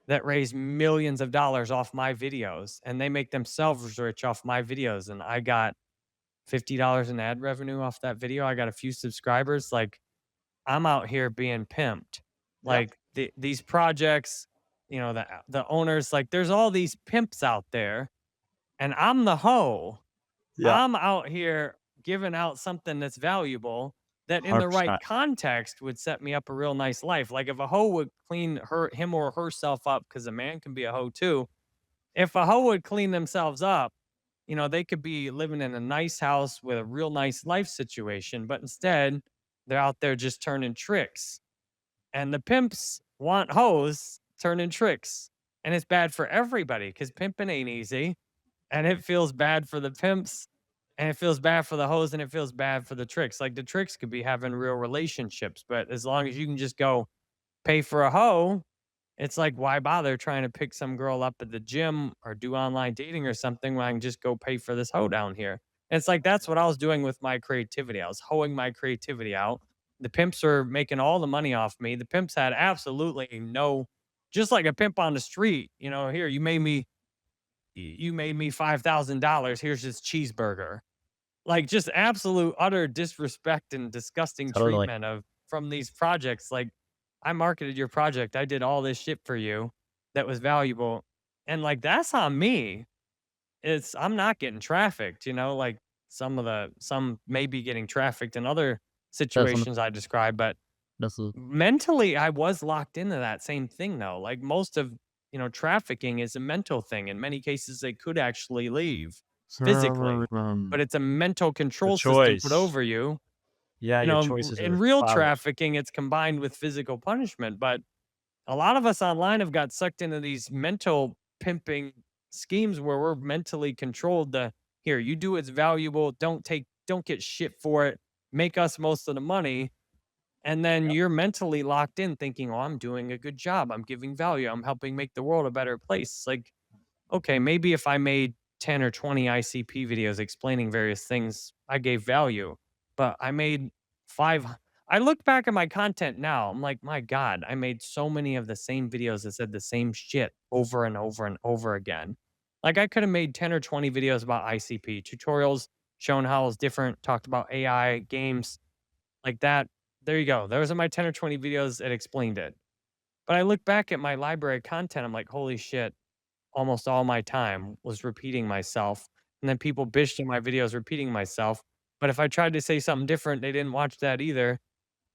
that raise millions of dollars off my videos and they make themselves rich off my videos. And I got $50 in ad revenue off that video. I got a few subscribers. Like I'm out here being pimped. Yep. Like these projects, the owners, like there's all these pimps out there and I'm the hoe. Yep. I'm out here giving out something that's valuable that in the right 100%. context would set me up a real nice life. Like if a hoe would clean him or herself up, because a man can be a hoe too. If a hoe would clean themselves up, they could be living in a nice house with a real nice life situation, but instead they're out there just turning tricks. And the pimps want hoes turning tricks. And it's bad for everybody because pimping ain't easy. And it feels bad for the pimps and it feels bad for the hoes and it feels bad for the tricks. Like the tricks could be having real relationships, but as long as you can just go pay for a hoe, it's like, why bother trying to pick some girl up at the gym or do online dating or something when I can just go pay for this hoe down here? And it's like, that's what I was doing with my creativity. I was hoeing my creativity out. The pimps are making all the money off me. The pimps had absolutely no, just like a pimp on the street, here, you made me $5,000. Here's this cheeseburger. Like just absolute utter disrespect and disgusting Totally. treatment of from these projects. Like I marketed your project. I did all this shit for you that was valuable. And like that's on me. I'm not getting trafficked, like some may be getting trafficked in other That's on situations I described, but that's a mentally, I was locked into that same thing though. Like most of, trafficking is a mental thing. In many cases, they could actually leave physically, but it's a mental the control system put choice. over you. Yeah, your choices In are real clouded. trafficking, it's combined with physical punishment. But a lot of us online have got sucked into these mental pimping schemes where we're mentally controlled to here, you do what's valuable, don't get shit for it, make us most of the money and then Yep. you're mentally locked in thinking, "Oh, I'm doing a good job. I'm giving value. I'm helping make the world a better place." It's like, okay, maybe if I made 10 or 20 ICP videos explaining various things, I gave value. But I made 5 I look back at my content now, I'm like, "My god, I made so many of the same videos that said the same shit over and over and over again." Like I could have made 10 or 20 videos about ICP, tutorials showing how it's different, talked about AI, games, like that. There you go. Those are my 10 or 20 videos that explained it. But I look back at my library content, I'm like, holy shit, almost all my time was repeating myself. And then people bitched in my videos repeating myself. But if I tried to say something different, they didn't watch that either.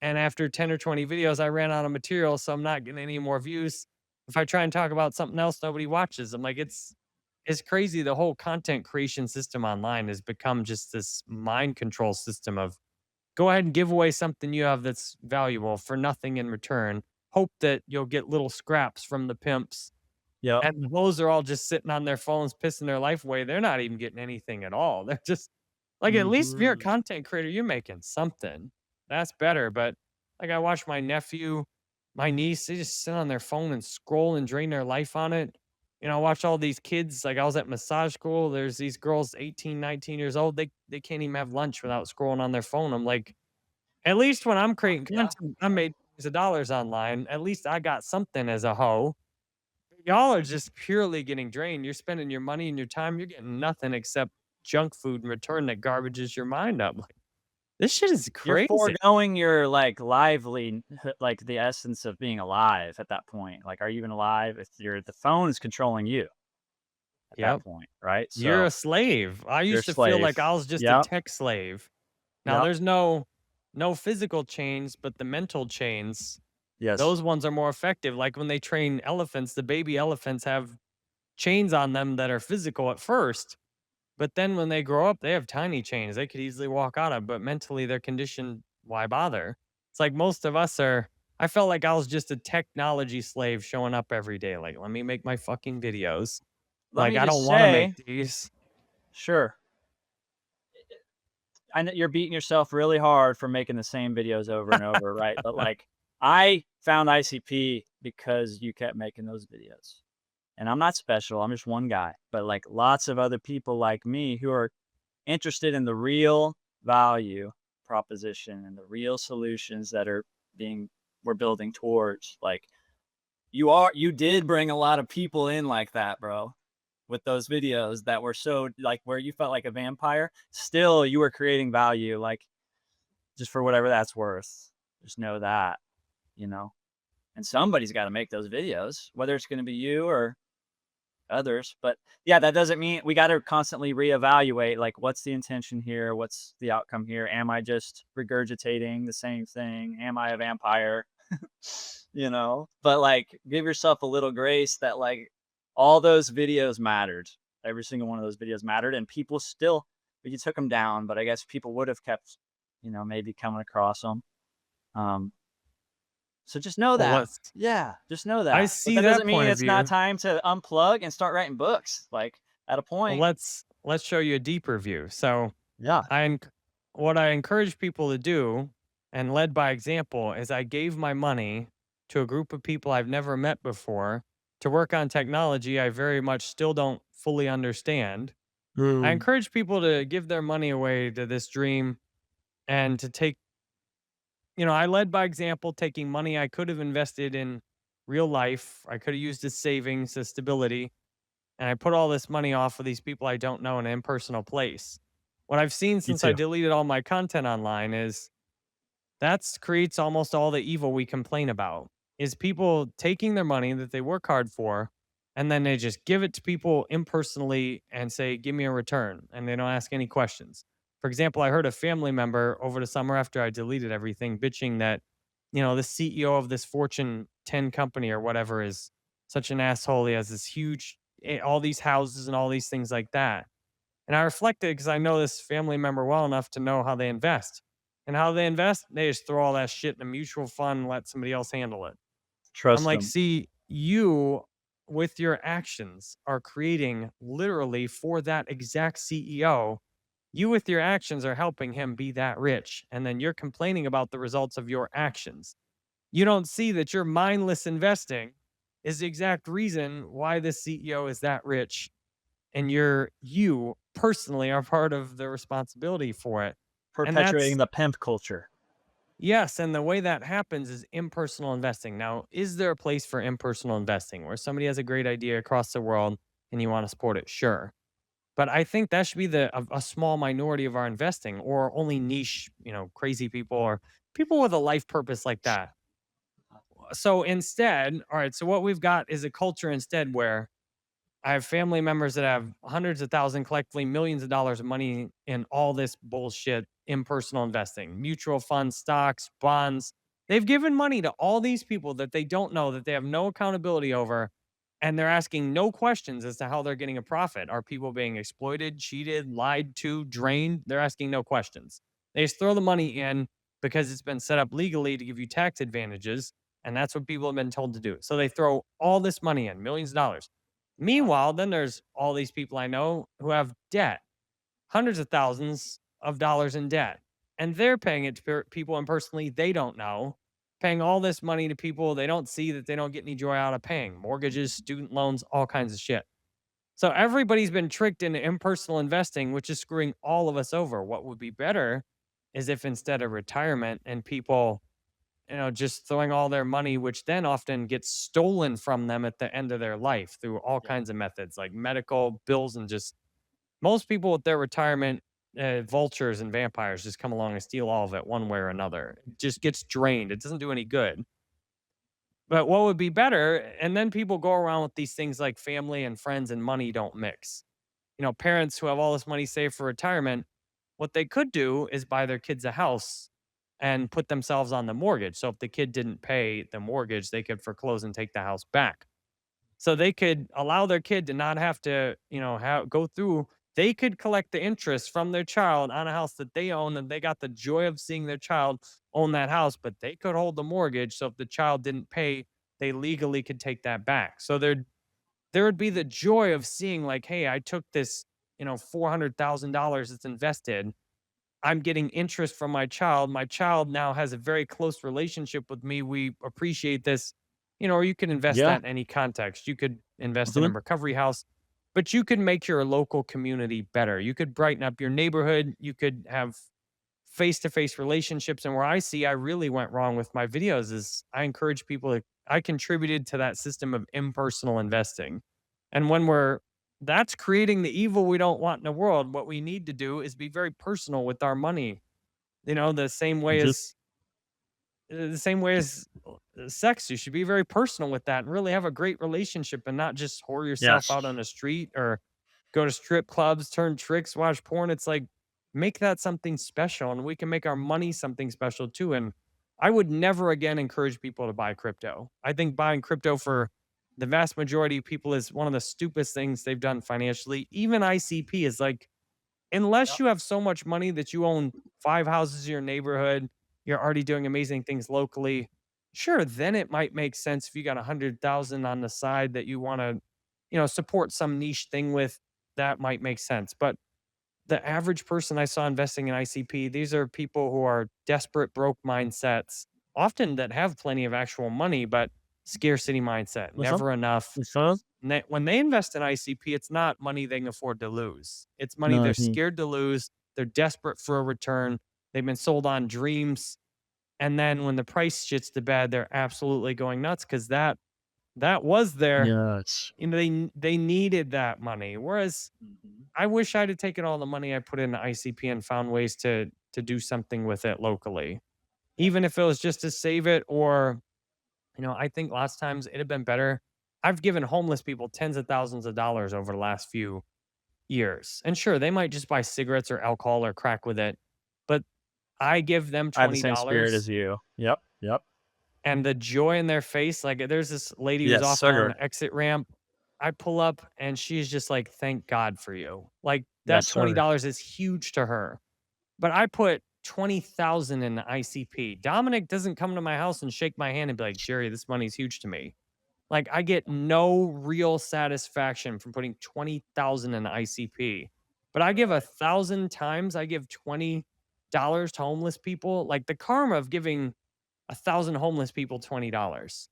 And after 10 or 20 videos, I ran out of material, so I'm not getting any more views. If I try and talk about something else, nobody watches. I'm like, it's crazy. The whole content creation system online has become just this mind control system of go ahead and give away something you have that's valuable for nothing in return. Hope that you'll get little scraps from the pimps. Yep. And those are all just sitting on their phones, pissing their life away. They're not even getting anything at all. They're just like, at least if you're a Mhm. content creator, you're making something. That's better. But like, I watch my nephew, my niece, they just sit on their phone and scroll and drain their life on it. I watch all these kids. Like, I was at massage school. There's these girls, 18, 19 years old. They can't even have lunch without scrolling on their phone. I'm like, at least when I'm creating Yeah. content, I made millions of dollars online. At least I got something as a hoe. Y'all are just purely getting drained. You're spending your money and your time. You're getting nothing except junk food in return that garbages your mind up. Like, this shit is You're crazy. foregoing your, like, like, the essence of being alive at that point. Like, are you even alive if the phone is controlling you at that Yep. point, right? You're So, a slave. I you're a used to feel slave. like I was just a Yep. tech slave. Now Yep. there's no physical chains, but the mental chains, Yes. those ones are more effective. Like when they train elephants, the baby elephants have chains on them that are physical at first. But then when they grow up, they have tiny chains they could easily walk out of, but mentally they're conditioned, why bother? It's like most of us are I felt like I was just a technology slave showing up every day. Like, let me make my fucking videos. Let Like, me I just don't want to make say these. sure. I know you're beating yourself really hard for making the same videos over and over, right? But like, I found ICP because you kept making those videos. And I'm not special. I'm just one guy, but like lots of other people like me who are interested in the real value proposition and the real solutions that are being we're building towards. Like you did bring a lot of people in like that, bro, with those videos that were so like where you felt like a vampire. Still, you were creating value, like just for whatever that's worth. Just know that, you know. And somebody's got to make those videos, whether it's going to be you or others. But yeah, that doesn't mean we got to constantly reevaluate like what's the intention here? What's the outcome here? Am I just regurgitating the same thing? Am I a vampire? You know, but like give yourself a little grace that like all those videos mattered. Every single one of those videos mattered, and people still, but you took them down, but I guess people would have kept, you know, maybe coming across them. Um, so just know Well, that. Yeah, just know I that. But see that that doesn't mean point of it's not view. time to unplug and start writing books. Like at a Well, point. let's show you a deeper view. So Yeah. what I encourage people to do, and led by example, is I gave my money to a group of people I've never met before to work on technology I very much still don't fully understand. I Mm. encourage people to give their money away to this dream and to take, I led by example, taking money I could have invested in real life. I could have used as savings, as stability, and I put all this money off of these people I don't know in an impersonal place. What I've seen Me since I too. deleted all my content online is that's creates almost all the evil we complain about. Is people taking their money that they work hard for and then they just give it to people impersonally and say, "Give me a return." And they don't ask any questions. For example, I heard a family member over the summer after I deleted everything bitching that, the CEO of this Fortune 10 company or whatever is such an asshole. He has this huge, all these houses and all these things like that. And I reflected because I know this family member well enough to know how they invest. And how they invest, they just throw all that shit in a mutual fund and let somebody else handle it. I'm Trust like, them. see, you with your actions are creating literally for that exact CEO. You with your actions are helping him be that rich. And then you're complaining about the results of your actions. You don't see that your mindless investing is the exact reason why this CEO is that rich and you personally are part of the responsibility for it. And Perpetuating that's the pimp culture. yes, and the way that happens is impersonal investing. Now, is there a place for impersonal investing where somebody has a great idea across the world and you want to support it? Sure. But I think that should be a small minority of our investing or only niche, crazy people or people with a life purpose like that. So instead, all right, so what we've got is a culture instead where I have family members that have hundreds of thousands, collectively millions of dollars of money in all this bullshit impersonal investing, mutual funds, stocks, bonds. They've given money to all these people that they don't know, that they have no accountability over, and they're asking no questions as to how they're getting a profit. Are people being exploited, cheated, lied to, drained? They're asking no questions. They just throw the money in because it's been set up legally to give you tax advantages, and that's what people have been told to do. So they throw all this money in, millions of dollars. Meanwhile, then there's all these people I know who have debt, hundreds of thousands of dollars in debt, and they're paying it to people impersonally they don't know, paying all this money to people they don't see that they don't get any joy out of paying, mortgages, student loans, all kinds of shit. So everybody's been tricked into impersonal investing, which is screwing all of us over. What would be better is if instead of retirement and people just throwing all their money, which then often gets stolen from them at the end of their life through all Yeah. kinds of methods like medical bills and just most people with their retirement, vultures and vampires just come along and steal all of it one way or another. It just gets drained. It doesn't do any good. But what would be better, and then people go around with these things like family and friends and money don't mix. Parents who have all this money saved for retirement, what they could do is buy their kids a house and put themselves on the mortgage. So if the kid didn't pay the mortgage, they could foreclose and take the house back. So they could allow their kid to not have to, go through. They could collect the interest from their child on a house that they own, and they got the joy of seeing their child own that house. But they could hold the mortgage, so if the child didn't pay, they legally could take that back. So there would be the joy of seeing like, hey, I took this, $400,000 that's invested. I'm getting interest from my child. My child now has a very close relationship with me. We appreciate this, or you can invest Yeah. that in any context. You could invest in a Mhm. recovery house, but you could make your local community better. You could brighten up your neighborhood. You could have face to face relationships. And where I really went wrong with my videos is I encourage people to, I contributed to that system of impersonal investing. And when that's creating the evil we don't want in the world, what we need to do is be very personal with our money. The same way Just as sex, you should be very personal with that and really have a great relationship and not just whore yourself yes. out on the street or go to strip clubs, turn tricks, watch porn. It's like, make that something special and we can make our money something special too. And I would never again encourage people to buy crypto. I think buying crypto for the vast majority of people is one of the stupidest things they've done financially. Even ICP is like, unless Yep. you have so much money that you own 5 houses in your neighborhood, you're already doing amazing things locally. Sure, then it might make sense if you got 100,000 on the side that you want to, support some niche thing with, that might make sense. But the average person I saw investing in ICP, these are people who are desperate broke mindsets, often that have plenty of actual money, but scarcity mindset, What's up? never enough. What's up? And when they invest in ICP, it's not money they can afford to lose. It's money No, they're he scared to lose. They're desperate for a return. They've been sold on dreams. And then when the price shits the bed, they're absolutely going nuts because that was their, yes. they needed that money. Whereas Mhm. I wish I'd have taken all the money I put into ICP and found ways to do something with it locally, Yep. even if it was just to save it. Or I think last times it'd have been better. I've given homeless people tens of thousands of dollars over the last few years. And sure, they might just buy cigarettes or alcohol or crack with it, but I give them I have the same spirit as $20 you. Yep, yep. and the joy in their face. Like there's this lady who's Yes, off on sir. an exit ramp. I pull up and she's just like, thank God for you. Like that Yes, sir. $20 is huge to her. But I put 20,000 in the ICP. Dominic doesn't come to my house and shake my hand and be like, Jerry, this money's huge to me. Like I get no real satisfaction from putting 20,000 in the ICP. But I give Right. 1,000 times, I give $20 to homeless people. Like the karma of giving 1,000 homeless people $20,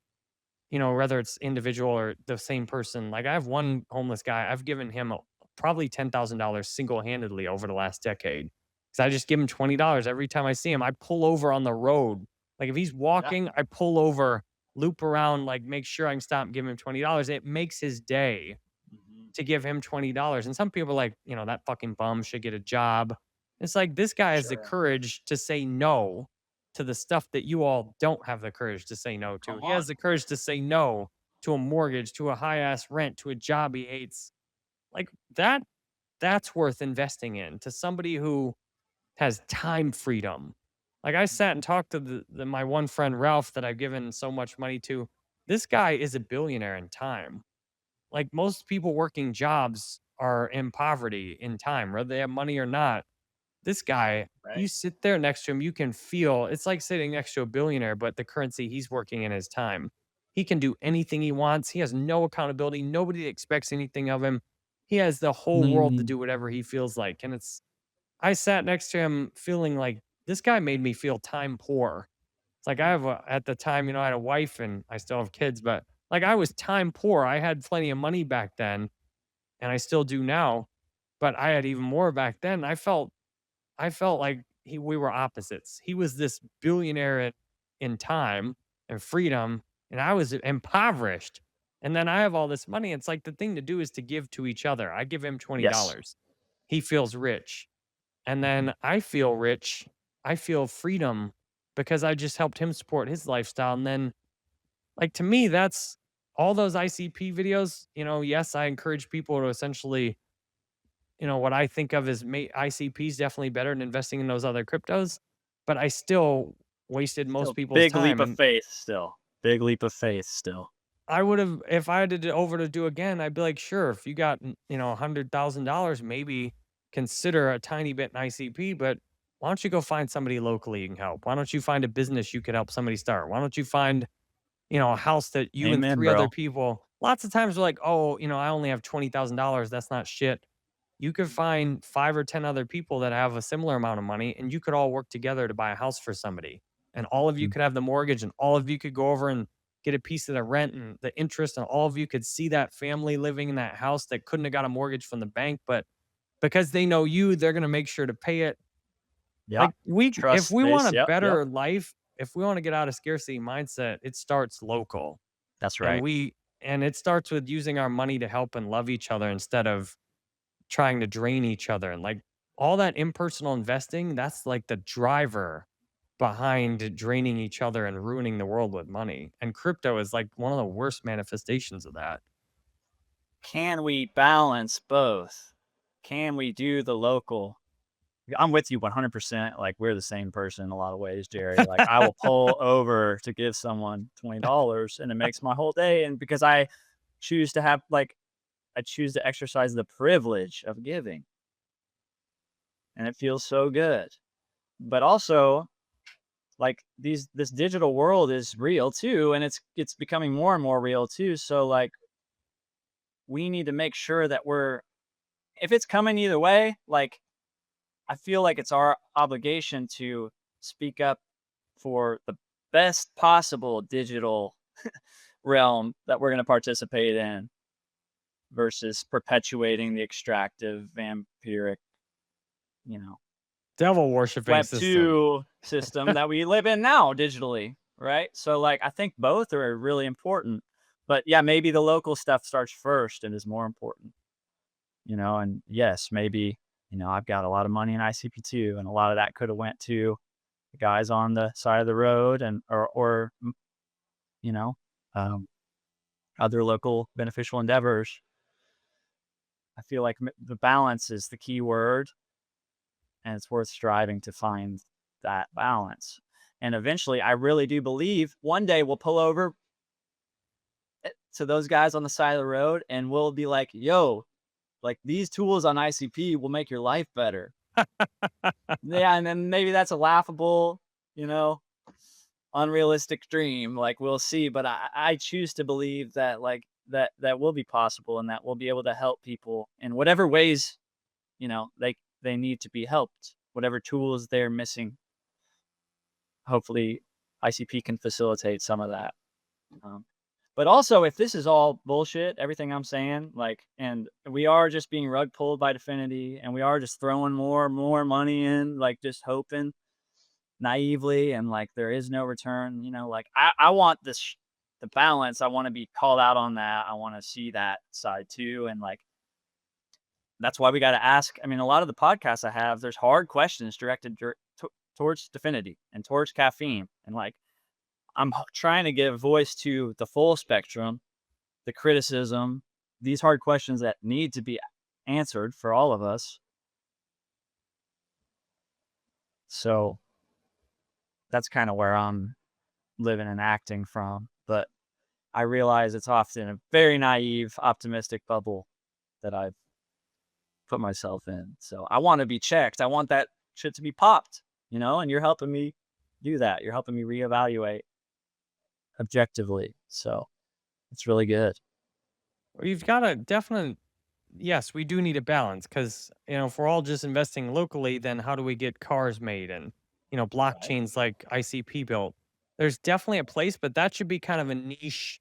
whether it's individual or the same person. Like I have one homeless guy, I've given him probably $10,000 single handedly over the last decade. Cause I just give him $20 every time I see him. I pull over on the road. Like if he's Yeah. walking, I pull over, loop around, like make sure I can stop and give him $20. It makes his day Mhm. to give him $20. And some people are like, that fucking bum should get a job. It's like this guy has the Sure. courage to say no to the stuff that you all don't have the courage to say no to. Come He has on. the courage to say no to a mortgage, to a high ass rent, to a job he hates. Like that's worth investing in to somebody who has time freedom. Like I sat and talked to my one friend Ralph that I've given so much money to. This guy is a billionaire in time. Like most people working jobs are in poverty in time, whether they have money or not. This guy, Right. you sit there next to him, you can feel it's like sitting next to a billionaire, but the currency he's working in is time. He can do anything he wants. He has no accountability. Nobody expects anything of him. He has the whole world to Mm, do whatever he feels like. And I sat next to him feeling like this guy made me feel time poor. It's like at the time, I had a wife and I still have kids, but like I was time poor. I had plenty of money back then and I still do now, but I had even more back then. I felt like we were opposites. He was this billionaire in time and freedom, and I was impoverished. And then I have all this money. It's like the thing to do is to give to each other. I give him yes. $20. He feels rich. And then I feel rich. I feel freedom because I just helped him support his lifestyle. And then, like, to me, that's all those ICP videos. Yes, I encourage people to essentially, what I think of as ICP is definitely better than investing in those other cryptos, but I still wasted most Still people's big leap time. of And faith still. Big leap of faith still. I would have, if I had to over to do again, I'd be like, sure, if you got, $100,000, maybe consider a tiny bit in ICP, but why don't you go find somebody locally you can help? Why don't you find a business you could help somebody start? Why don't you find, a house that you and Amen, three other bro. people, lots of times we're like, oh, I only have $20,000. That's not shit. you could find 5 or 10 other people that have a similar amount of money, and you could all work together to buy a house for somebody. And all of you Mm. could have the mortgage, and all of you could go over and get a piece of the rent and the interest, and all of you could see that family living in that house that couldn't have got a mortgage from the bank, but because they know you, they're gonna make sure to pay it. Yeah. Like, if Trust we want base. a Yep. Yep. better life, if we wanna get out of scarcity mindset, it starts local. That's And right. it starts with using our money to help and love each other instead of trying to drain each other. And like all that impersonal investing, that's like the driver behind draining each other and ruining the world with money. And crypto is like one of the worst manifestations of that. Can we balance both? Can we do the local? I'm with you 100%. Like, we're the same person in a lot of ways, Jerry. Like, I will pull over to give someone $20 and it makes my whole day. And because choose to have, like, I choose to exercise the privilege of giving, and it feels so good. But also, like, this digital world is real too, and it's becoming more and more real too. So, like, we need to make sure that if it's coming either way, like, I feel like it's our obligation to speak up for the best possible digital realm that we're going to participate in versus perpetuating the extractive, vampiric, you know, Devil worshiping Web system. 2 system that we live in now digitally, right? So, like, I think both are really important. But yeah, maybe the local stuff starts first and is more important, and yes, maybe, I've got a lot of money in ICP too, and a lot of that could have went to the guys on the side of the road and you know, um, other local beneficial endeavors. I feel like the balance is the key word, and it's worth striving to find that balance. And eventually, I really do believe one day we'll pull over to those guys on the side of the road and we'll be like, yo, like, these tools on ICP will make your life better. Yeah. And then maybe that's a laughable, you know, unrealistic dream. Like, we'll see. But I choose to believe that, like, that will be possible and that we'll be able to help people in whatever ways, they need to be helped, whatever tools they're missing. Hopefully, ICP can facilitate some of that. Um, but also, if this is all bullshit, everything I'm saying, like, and we are just being rug pulled by Definity, and we are just throwing more money in, like, just hoping naively, and like there is no return, like, I want the balance. I want to be called out on that. I want to see that side too. And like, that's why we got to ask. I mean, a lot of the podcasts I have, there's hard questions directed towards Definity and towards caffeine. And like, trying to give voice to the full spectrum, the criticism, these hard questions that need to be answered for all of us. So that's kind of where I'm living and acting from. But I realize it's often a very naive, optimistic bubble that I've put myself in. So I want to be checked. I want that shit to be popped, and you're helping me do that. You're helping me reevaluate objectively. So it's really good. Well, you've got a definite yes, we do need a balance because, if we're all just investing locally, then how do we get cars made and, Right. blockchains like ICP built? There's definitely a place, but that should be kind of a niche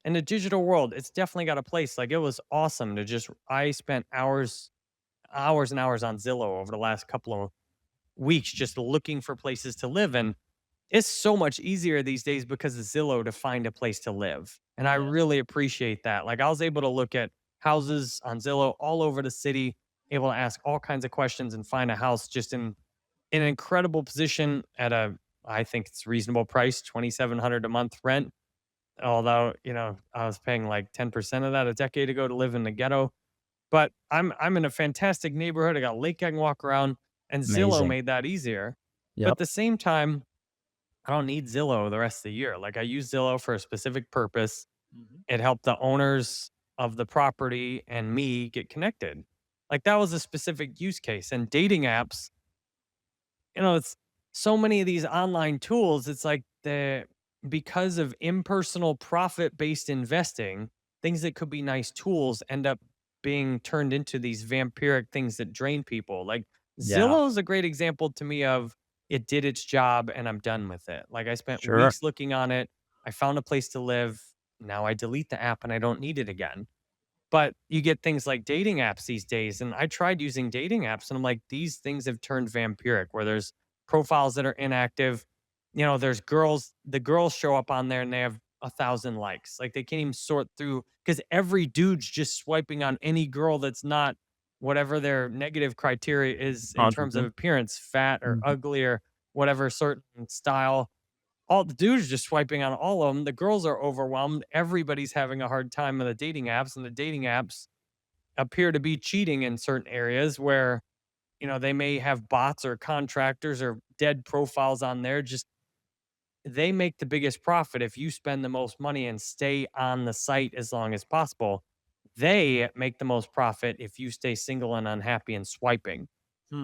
in the digital world. It's definitely got a place. Like it was awesome to I spent hours and hours on Zillow over the last couple of weeks just looking for places to live. And it's so much easier these days because of Zillow to find a place to live. And I Yes. really appreciate that. Like I was able to look at houses on Zillow all over the city, able to ask all kinds of questions and find a house just in an incredible position at I think it's reasonable price, 2,700 a month rent. Although, I was paying like 10% of that a decade ago to live in the ghetto. But I'm in a fantastic neighborhood. I got a lake I can walk around, and Zillow Amazing. made that easier. But at Yep. the same time, I don't need Zillow the rest of the year. Like I use Zillow for a specific purpose. Mhm. It helped the owners of the property and me get connected. Like that was a specific use case. And dating apps, it's so many of these online tools, it's like because of impersonal profit based investing, things that could be nice tools end up being turned into these vampiric things that drain people. Like Yeah. Zillow is a great example to me of it did its job and I'm done with it. Like I spent Sure. weeks looking on it. I found a place to live. Now I delete the app and I don't need it again. But you get things like dating apps these days, and I tried using dating apps, and I'm like, these things have turned vampiric, where there's profiles that are inactive. There's girls, the girls show up on there and they have 1,000 likes. Like they can't even sort through because every dude's just swiping on any girl that's not whatever their negative criteria is in terms of 100%. appearance, fat or Mhm. ugly or whatever certain style. All the dudes just swiping on all of them. The girls are overwhelmed. Everybody's having a hard time on the dating apps, and the dating apps appear to be cheating in certain areas where, they may have bots or contractors or dead profiles on there. Just they make the biggest profit if you spend the most money and stay on the site as long as possible. They make the most profit if you stay single and unhappy and swiping.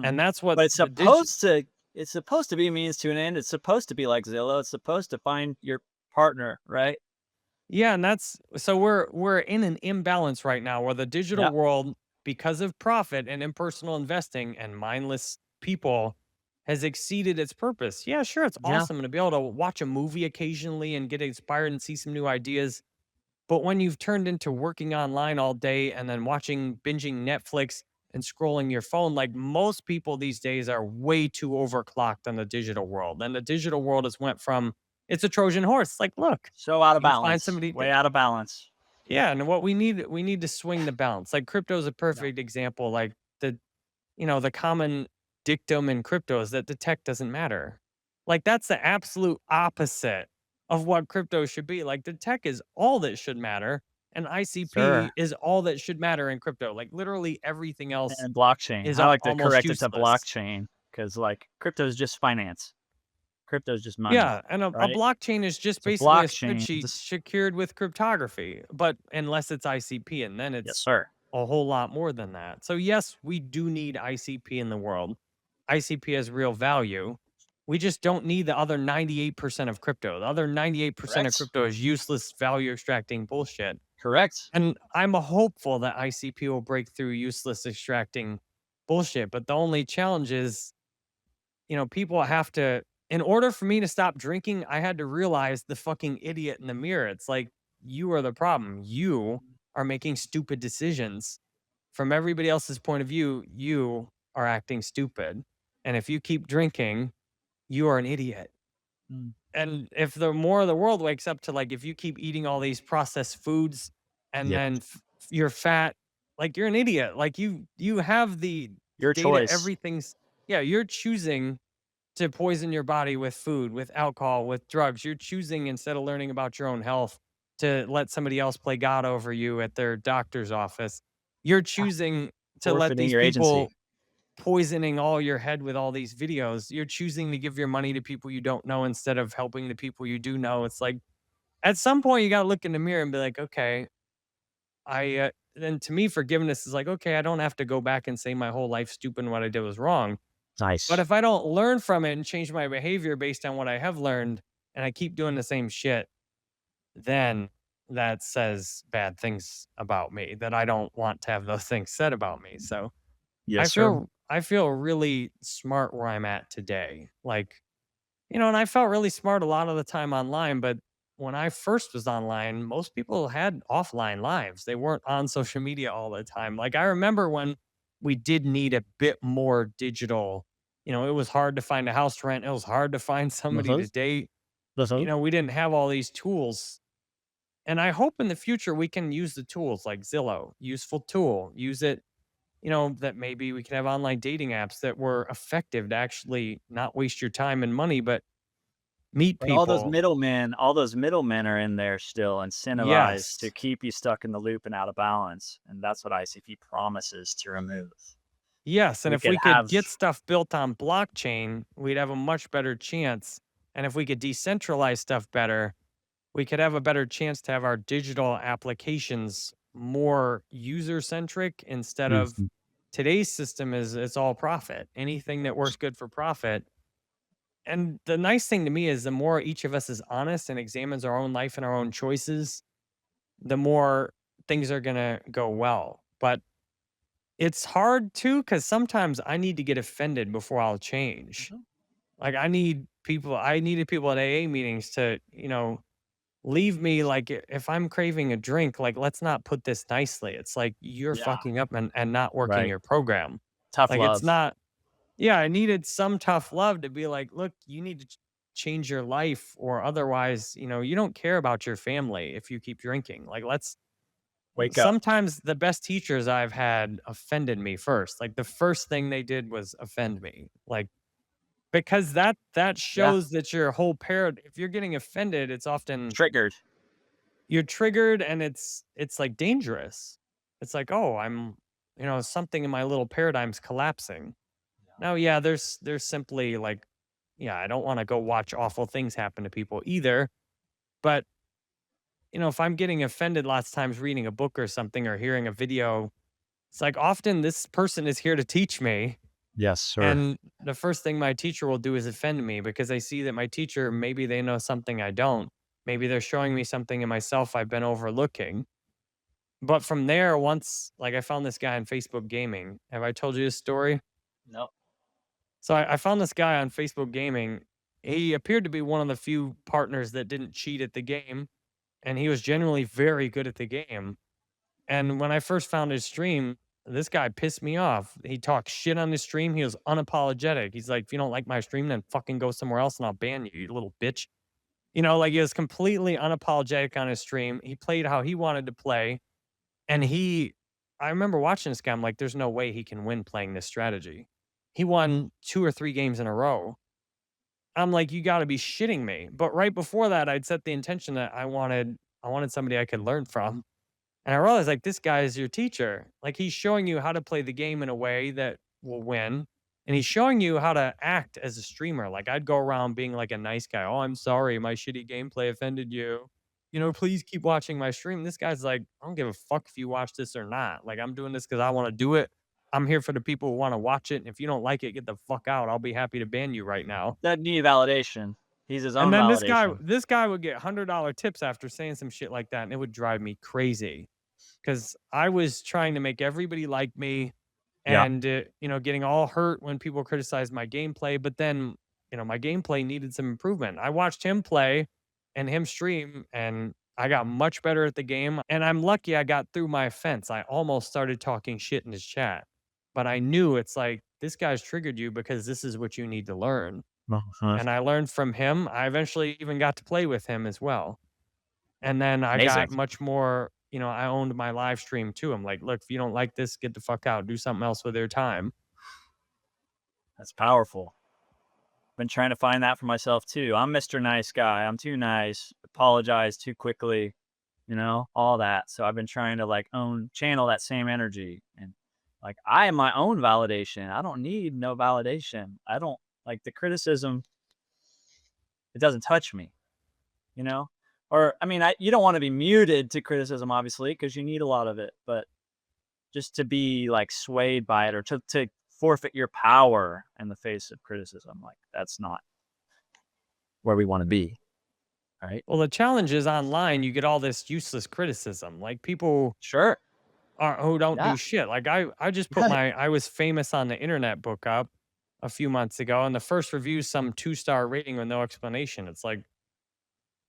And Mhm. that's what But it's the digital. supposed to be a means to an end. It's supposed to be like Zillow. It's supposed to find your partner, right? Yeah, and that's so we're in an imbalance right now where the digital Yeah. world, because of profit and impersonal investing and mindless people, has exceeded its purpose. Yeah, sure, it's Yeah. awesome to be able to watch a movie occasionally and get inspired and see some new ideas. But when you've turned into working online all day and then binging Netflix and scrolling your phone, like most people these days are way too overclocked on the digital world. And the digital world has went from it's a Trojan horse. Like, look, So out of you find balance. somebody. Way out of balance. Yeah, and what we need to swing the balance. Like crypto is a Yeah. perfect example. Like the common dictum in crypto is that the tech doesn't matter. Like that's the absolute opposite of what crypto should be. Like the tech is all that should matter, and Sure. ICP is all that should matter in crypto. Like literally everything else And blockchain. is I like to almost correct it to useless. blockchain because, like, crypto is just finance. Crypto is just money, Yeah, and a right? blockchain is just So basically a blockchain spreadsheet just secured with cryptography, but unless it's ICP, and then yes, it's sir. a whole lot more than that. So yes, we do need ICP in the world. ICP has real value. We just don't need the other 98% of crypto. The other 98% of Correct. crypto is useless value extracting bullshit. Correct. And I'm hopeful that ICP will break through useless extracting bullshit. But the only challenge is people have to, in order for me to stop drinking, I had to realize the fucking idiot in the mirror. It's like, you are the problem. You are making stupid decisions. From everybody else's point of view, you are acting stupid. And if you keep drinking, you are an idiot. Mm. And if the more of the world wakes up to like, if you keep eating all these processed foods and Yeah. then you're fat, like you're an idiot. Like you have the Your data, choice. everything's yeah, you're choosing to poison your body with food, with alcohol, with drugs. You're choosing instead of learning about your own health to let somebody else play God over you at their doctor's office. You're Ah, choosing to let forfeiting these your agency. people poisoning all your head with all these videos. You're choosing to give your money to people you don't know instead of helping the people you do know. It's like at some point you got to look in the mirror and be like, okay, then to me, forgiveness is like, okay, I don't have to go back and say my whole life stupid and what I did was wrong. But Nice. if I don't learn from it and change my behavior based on what I have learned and I keep doing the same shit, then that says bad things about me that I don't want to have those things said about me. So Yes, sir. I feel really smart where I'm at today. Like, and I felt really smart a lot of the time online, but when I first was online, most people had offline lives. They weren't on social media all the time. Like I remember when we did need a bit more digital, it was hard to find a house to rent. It was hard to find somebody Uh-huh. to date. Uh-huh. We didn't have all these tools. And I hope in the future we can use the tools like Zillow, useful tool, use it, that maybe we can have online dating apps that were effective to actually not waste your time and money, but meet But people. all those middlemen are in there still incentivized to Yes. keep you stuck in the loop and out of balance, and that's what ICP promises to remove. Yes, and We if could we could have get stuff built on blockchain, we'd have a much better chance. And if we could decentralize stuff better, we could have a better chance to have our digital applications more user centric instead of Mhm. today's system is it's all profit. Anything that works good for profit. And the nice thing to me is the more each of us is honest and examines our own life and our own choices, the more things are going to go well. But It's hard too, because sometimes I need to get offended before I'll change. Mhm. Like, I needed people at AA meetings to, leave me, like, if I'm craving a drink, like, let's not put this nicely. It's like, you're Yeah, fucking up and not working right. your program. Tough Like, it's love. not yeah, I needed some tough love to be like, "Look, you need to change your life or otherwise, you don't care about your family if you keep drinking." Like, let's Wake up. sometimes the best teachers I've had offended me first. Like, the first thing they did was offend me. Like, because that Yeah, shows that your whole parad if you're getting offended, it's often triggered. you're triggered and it's like dangerous. It's like, "Oh, something in my little paradigm's collapsing." Now, yeah, there's simply like, yeah, I don't want to go watch awful things happen to people either. But, if I'm getting offended lots of times reading a book or something or hearing a video, it's like often this person is here to teach me. Yes, sir. And the first thing my teacher will do is offend me because I see that my teacher, maybe they know something I don't. Maybe they're showing me something in myself I've been overlooking. But from there, once like I found this guy on Facebook gaming. Have I told you this story? No. So I found this guy on Facebook Gaming. He appeared to be one of the few partners that didn't cheat at the game, and he was generally very good at the game. And when I first found his stream, this guy pissed me off. He talked shit on his stream. He was unapologetic. He's like, if you don't like my stream, then fucking go somewhere else and I'll ban you, you little bitch. Like he was completely unapologetic on his stream. He played how he wanted to play. And I remember watching this guy. I'm like, there's no way he can win playing this strategy. He won 2 or 3 games in a row. I'm like, "You gotta be shitting me." But right before that, I'd set the intention that I wanted somebody I could learn from. And I realized, like, this guy is your teacher. Like, he's showing you how to play the game in a way that will win, and he's showing you how to act as a streamer. Like, I'd go around being like a nice guy. "Oh, I'm sorry, my shitty gameplay offended you. Please keep watching my stream." This guy's like, "I don't give a fuck if you watch this or not. Like, I'm doing this because I wanna do it. I'm here for the people who wanna watch it, and if you don't like it, get the fuck out. I'll be happy to ban you right now." Doesn't need validation. He's his And own then validation. this guy would get $100 tips after saying some shit like that, and it would drive me crazy because I was trying to make everybody like me Yeah. and, getting all hurt when people criticized my gameplay. But then, my gameplay needed some improvement. I watched him play and him stream, and I got much better at the game. And I'm lucky I got through my offense. I almost started talking shit in his chat, but I knew it's like, this guy's triggered you because this is what you need to learn. Uh-huh. And I learned from him. I eventually even got to play with him as well. And then I Amazing. got much more, I owned my live stream too. I'm like, look, if you don't like this, get the fuck out. Do something else with your time. That's powerful. Been trying to find that for myself too. I'm Mr. Nice Guy. I'm too nice. Apologize too quickly, all that. So I've been trying to like channel that same energy. And like I am my own validation. I don't need no validation. I don't like the criticism. It doesn't touch me, you know? Or I mean, you don't want to be muted to criticism, obviously, because you need a lot of it. But just to be like swayed by it or to forfeit your power in the face of criticism, like that's not where we want to be, right? Well, the challenge is online, you get all this useless criticism. Like people Sure. who don't Yeah. do shit. Like I just put Yeah. I was famous on the internet book up a few months ago, and the first review, some 2-star rating with no explanation. It's like,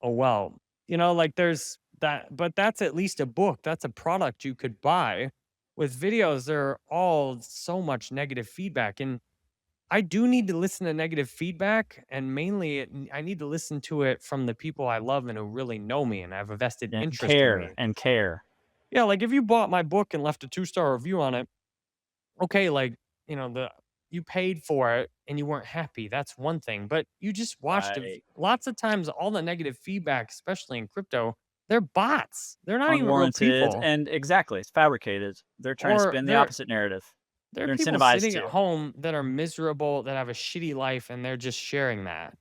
oh well. Like there's that, but that's at least a book. That's a product you could buy. With videos, they're all so much negative feedback. And I do need to listen to negative feedback, and mainly I need to listen to it from the people I love and who really know me and have a vested And interest in me. care. Yeah, like if you bought my book and left a 2-star review on it, okay, like, the you paid for it and you weren't happy. That's one thing, but you just watched it. Right. Lots of times all the negative feedback, especially in crypto, they're bots. They're not even real Unwarranted people. and exactly, it's fabricated. They're trying to Or spin the opposite narrative. there are They're people incentivized sitting at to. home that are miserable, that have a shitty life, and they're just sharing that.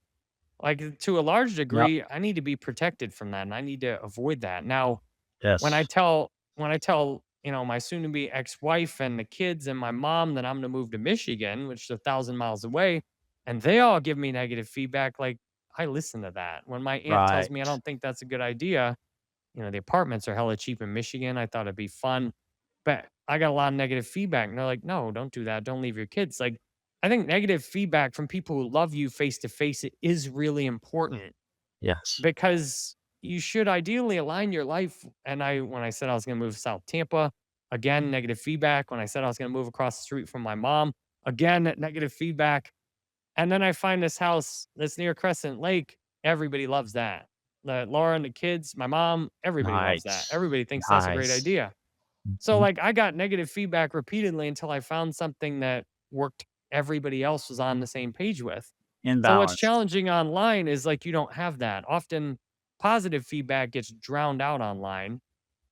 Like, to a large Yep. degree, I need to be protected from that, and I need to avoid that. Now, Yes. when I tell, my soon to be ex-wife and the kids and my mom that I'm gonna move to Michigan, which is 1,000 miles away, and they all give me negative feedback, like, I listen to that. When my aunt tells me I Right. don't think that's a good idea, the apartments are hella cheap in Michigan, I thought it'd be fun. but I got a lot of negative feedback. And they're like, no, don't do that. Don't leave your kids. Like, I think negative feedback from people who love you face to face is really important Yes. because you should ideally align your life. And when I said I was going to move to South Tampa, again, negative feedback. When I said I was going to move across the street from my mom, again, negative feedback. And then I find this house that's near Crescent Lake. Everybody loves that. Laura and the kids, my mom, everybody loves that. Nice. Everybody thinks that's a great Nice. idea. So, Mhm. like, I got negative feedback repeatedly until I found something that worked everybody else was on the same page with. So, what's Imbalanced. challenging online is like you don't have that. Often, positive feedback gets drowned out online,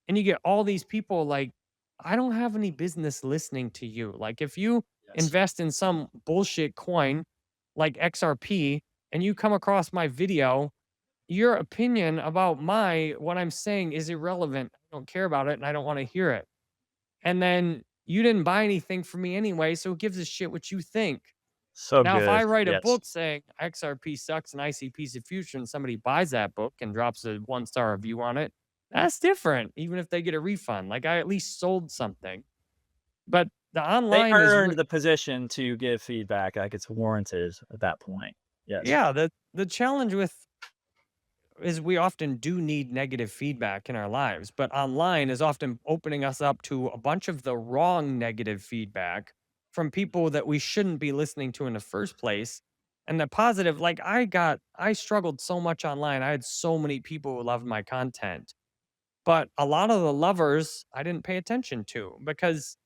and you get all these people like, I don't have any business listening to you. Like, if you Yes. invest in some bullshit coin like XRP and you come across my video, your opinion about what I'm saying is irrelevant. I don't care about it and I don't want to hear it. And then you didn't buy anything from me anyway, so who gives a shit what you think? So Now, if good. I write a Yes. book saying XRP sucks and ICP's the future, and somebody buys that book and drops a 1-star review on it, that's different, even if they get a refund. Like I at least sold something. But the They online is, earned the position to give feedback, like, it's warranted at that point. Yes. yeah, the challenge with is we often do need negative feedback in our lives, but online is often opening us up to a bunch of the wrong negative feedback from people that we shouldn't be listening to in the first place. And the positive, like I struggled so much online. I had so many people who loved my content, but a lot of the lovers I didn't pay attention to because,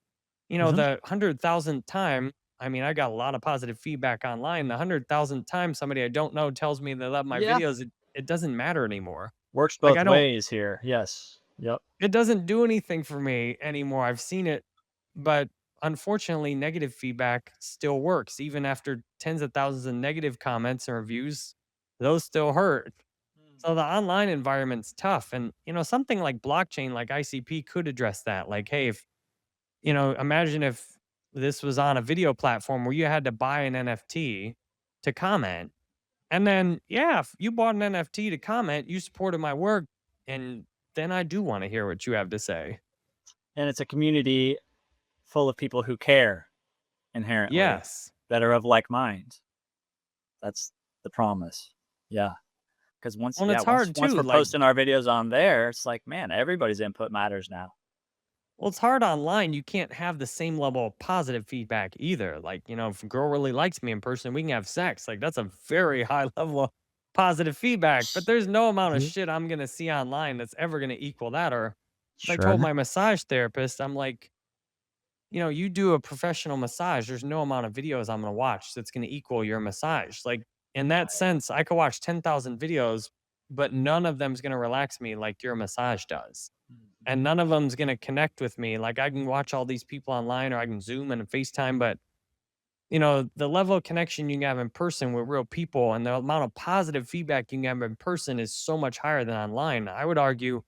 Mhm. the 100,000th time, I mean, I got a lot of positive feedback online. The 100,000th time somebody I don't know tells me they love my Yeah. videos, it doesn't matter anymore. Works Like, both ways here. Yes. Yep. it doesn't do anything for me anymore. I've seen it, but unfortunately, negative feedback still works. Even after tens of thousands of negative comments and reviews, those still hurt. Mm. So the online environment's tough. And, something like blockchain, like ICP could address that. Like, hey, if, imagine if this was on a video platform where you had to buy an NFT to comment. And then, yeah, if you bought an NFT to comment, you supported my work, and then I do want to hear what you have to say. And it's a community full of people who care inherently, Yes. that are of like mind. That's the promise. Yeah. Because once, Well, yeah, it's once hard once too. we're Like, posting our videos on there, it's like, man, everybody's input matters now. well, it's hard online. You can't have the same level of positive feedback either. Like, if a girl really likes me in person, we can have sex. Like, that's a very high level of positive feedback. But there's no amount of Mhm. shit I'm going to see online that's ever going to equal that. Or, as I Sure. told my massage therapist, I'm like, you do a professional massage, there's no amount of videos I'm gonna watch that's gonna equal your massage. Like, in that Right. sense, I could watch 10,000 videos, but none of them's gonna relax me like your massage does. And Mhm. none of them's gonna connect with me. Like, I can watch all these people online or I can Zoom and FaceTime, but, the level of connection you can have in person with real people and the amount of positive feedback you can have in person is so much higher than online. I would argue,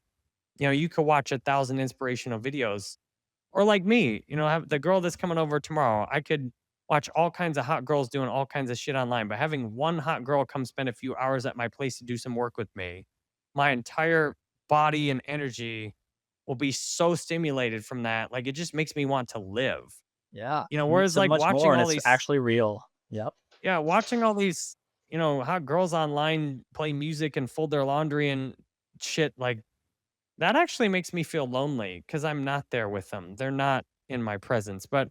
you could watch 1,000 inspirational videos or like me, have the girl that's coming over tomorrow. I could watch all kinds of hot girls doing all kinds of shit online, but having one hot girl come spend a few hours at my place to do some work with me, my entire body and energy will be so stimulated from that. Like it just makes me want to live. Yeah. And it's Whereas so like much watching more, and all it's these, actually real. Yep. yeah, watching all these, hot girls online play music and fold their laundry and shit, like that actually makes me feel lonely because I'm not there with them. They're not in my presence. But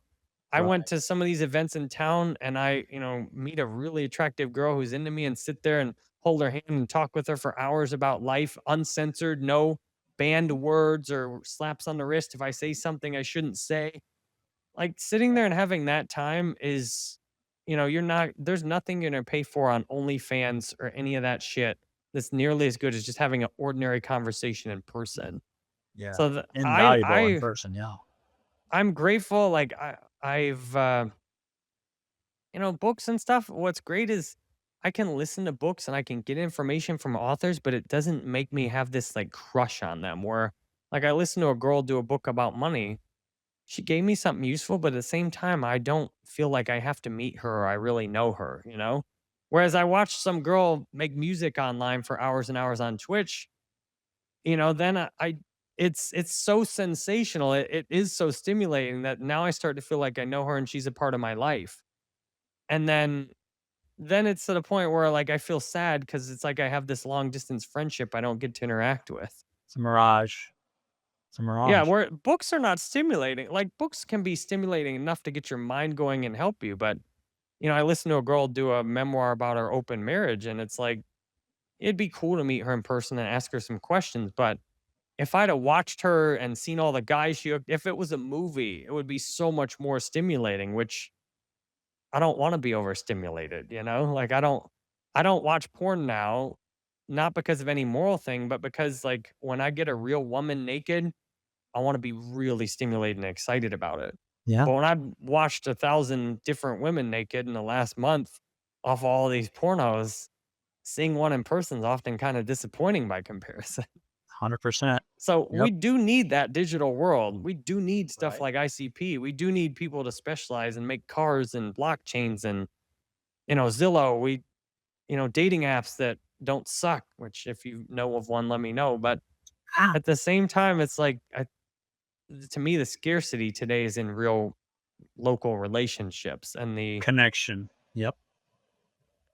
I went Right. to some of these events in town and I, meet a really attractive girl who's into me and sit there and hold her hand and talk with her for hours about life, uncensored, no banned words or slaps on the wrist if I say something I shouldn't say. Like sitting there and having that time is, there's nothing you're gonna pay for on OnlyFans or any of that shit that's nearly as good as just having an ordinary conversation in person. Yeah. So Invaluable in person. Yeah. I'm grateful. Like I've books and stuff. What's great is I can listen to books and I can get information from authors, but it doesn't make me have this like crush on them. Where like I listened to a girl do a book about money. She gave me something useful, but at the same time, I don't feel like I have to meet her or I really know her. Whereas I watched some girl make music online for hours and hours on Twitch, then it's so sensational. It is so stimulating that now I start to feel like I know her and she's a part of my life. And then it's to the point where like I feel sad because it's like I have this long distance friendship I don't get to interact with. It's a mirage. It's a Yeah, mirage. where books are not stimulating. Like books can be stimulating enough to get your mind going and help you, but I listened to a girl do a memoir about her open marriage, and it's like it'd be cool to meet her in person and ask her some questions. But if I'd have watched her and seen all the guys she hooked, if it was a movie, it would be so much more stimulating, which I don't want to be overstimulated, you know? Like I don't watch porn now, not because of any moral thing, but because like when I get a real woman naked, I want to be really stimulated and excited about it. Yeah. But when I've watched 1,000 different women naked in the last month off all these pornos, seeing one in person is often kind of disappointing by comparison. 100%. So we Yep. do need that digital world. We do need stuff Right. like ICP. We do need people to specialize and make cars and blockchains and Zillow. Dating apps that don't suck. Which if you know of one, let me know. But Ah. at the same time, it's like to me, the scarcity today is in real local relationships, and Connection. Yep.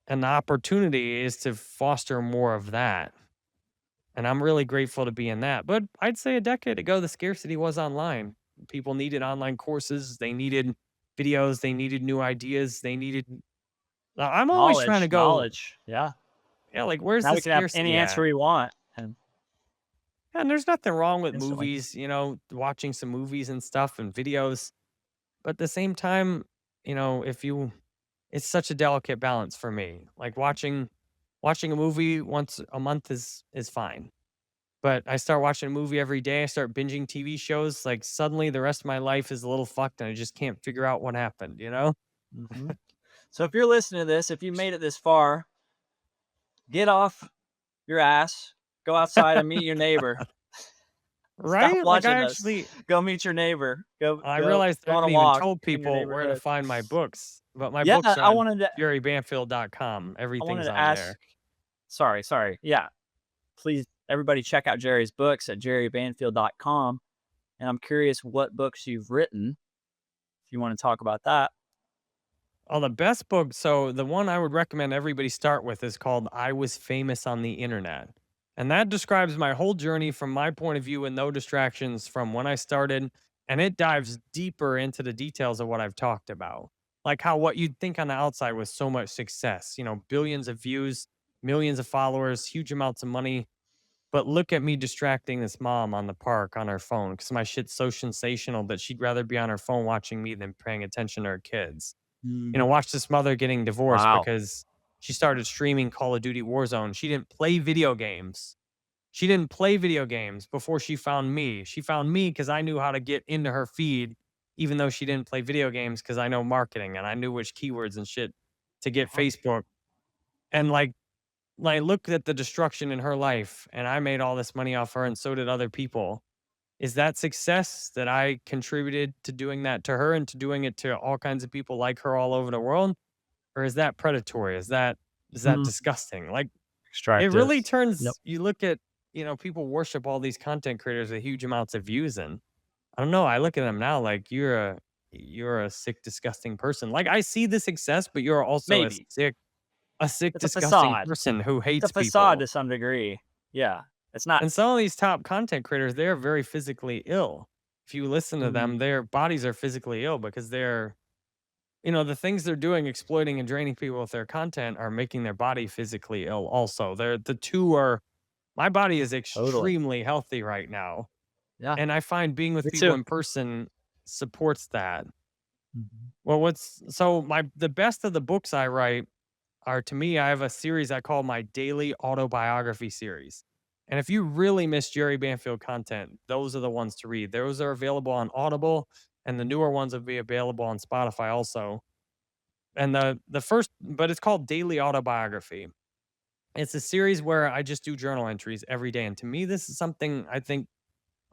the opportunity is to foster more of that. And I'm really grateful to be in that. But I'd say a decade ago, the scarcity was online. People needed online courses, they needed videos, they needed new ideas, they needed. I'm always trying to Knowledge. go, Knowledge. Yeah. yeah, like where's Now the we can have any scarcity answer at? we want and And there's nothing wrong with instantly. movies, watching some movies and stuff and videos. But at the same time, if you it's such a delicate balance for me. Like watching a movie once a month is fine. But I start watching a movie every day, I start binging TV shows, like suddenly the rest of my life is a little fucked and I just can't figure out what happened, you know? Mhm. So if you're listening to this, if you made it this far, get off your ass, go outside and meet your neighbor. Stop Right? Like watching us. Go meet your neighbor. Go I go realized I go on a haven't even walk told in your people where to neighborhood. find my books, but my Yeah, books are I on wanted to jerrybanfield.com. I wanted Everything's to on ask there. sorry. Yeah. Please everybody check out Jerry's books at jerrybanfield.com. And I'm curious what books you've written, if you want to talk about that. Oh, the best book. So the one I would recommend everybody start with is called I Was Famous on the Internet. And that describes my whole journey from my point of view and no distractions from when I started. And it dives deeper into the details of what I've talked about. Like how what you'd think on the outside was so much success, billions of views, millions of followers, huge amounts of money. But look at me distracting this mom on the park on her phone because my shit's so sensational that she'd rather be on her phone watching me than paying attention to her kids. Mhm. Watch this mother getting divorced Wow. because she started streaming Call of Duty Warzone. She didn't play video games. She didn't play video games before she found me. She found me because I knew how to get into her feed, even though she didn't play video games because I know marketing and I knew which keywords and shit to get Uh-huh. Facebook. And like look at the destruction in her life. And I made all this money off her, and so did other people. Is that success that I contributed to doing that to her and to doing it to all kinds of people like her all over the world? Or is that predatory? Is that Mhm. disgusting? Like, it Extractive. really Yep. turns you look at, people worship all these content creators with huge amounts of views, and I don't know, I look at them now like you're a sick, disgusting person. Like, I see the success, but you're also a Maybe. sick, It's a disgusting facade. person who It's a hates facade people. to some degree. Yeah. It's not And some of these top content creators, they're very physically ill. If you listen to mm, them, their bodies are physically ill because the things they're doing, exploiting and draining people with their content are making their body physically ill also. The two are my body is totally. extremely healthy right now. Yeah. And I find being with Me people too. in person supports that. Mhm. Well, what's so my the best of the books I write are to me, I have a series I call my daily autobiography series. And if you really miss Jerry Banfield content, those are the ones to read. Those are available on Audible, and the newer ones will be available on Spotify also. And the first, but it's called Daily Autobiography. It's a series where I just do journal entries every day. And to me, this is something I think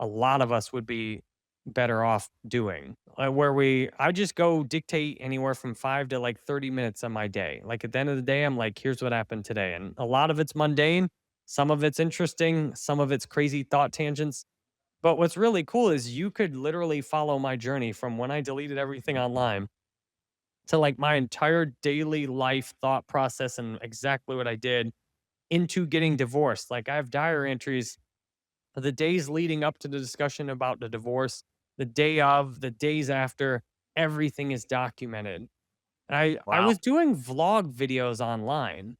a lot of us would be better off doing. Where I just go dictate anywhere from 5 to like 30 minutes of my day. Like at the end of the day, I'm like, here's what happened today. And a lot of it's mundane, some of it's interesting, some of it's crazy thought tangents. But what's really cool is you could literally follow my journey from when I deleted everything online to like my entire daily life thought process and exactly what I did into getting divorced. Like I have diary entries of the days leading up to the discussion about the divorce, the day of, the days after, everything is documented. I Wow. was doing vlog videos online,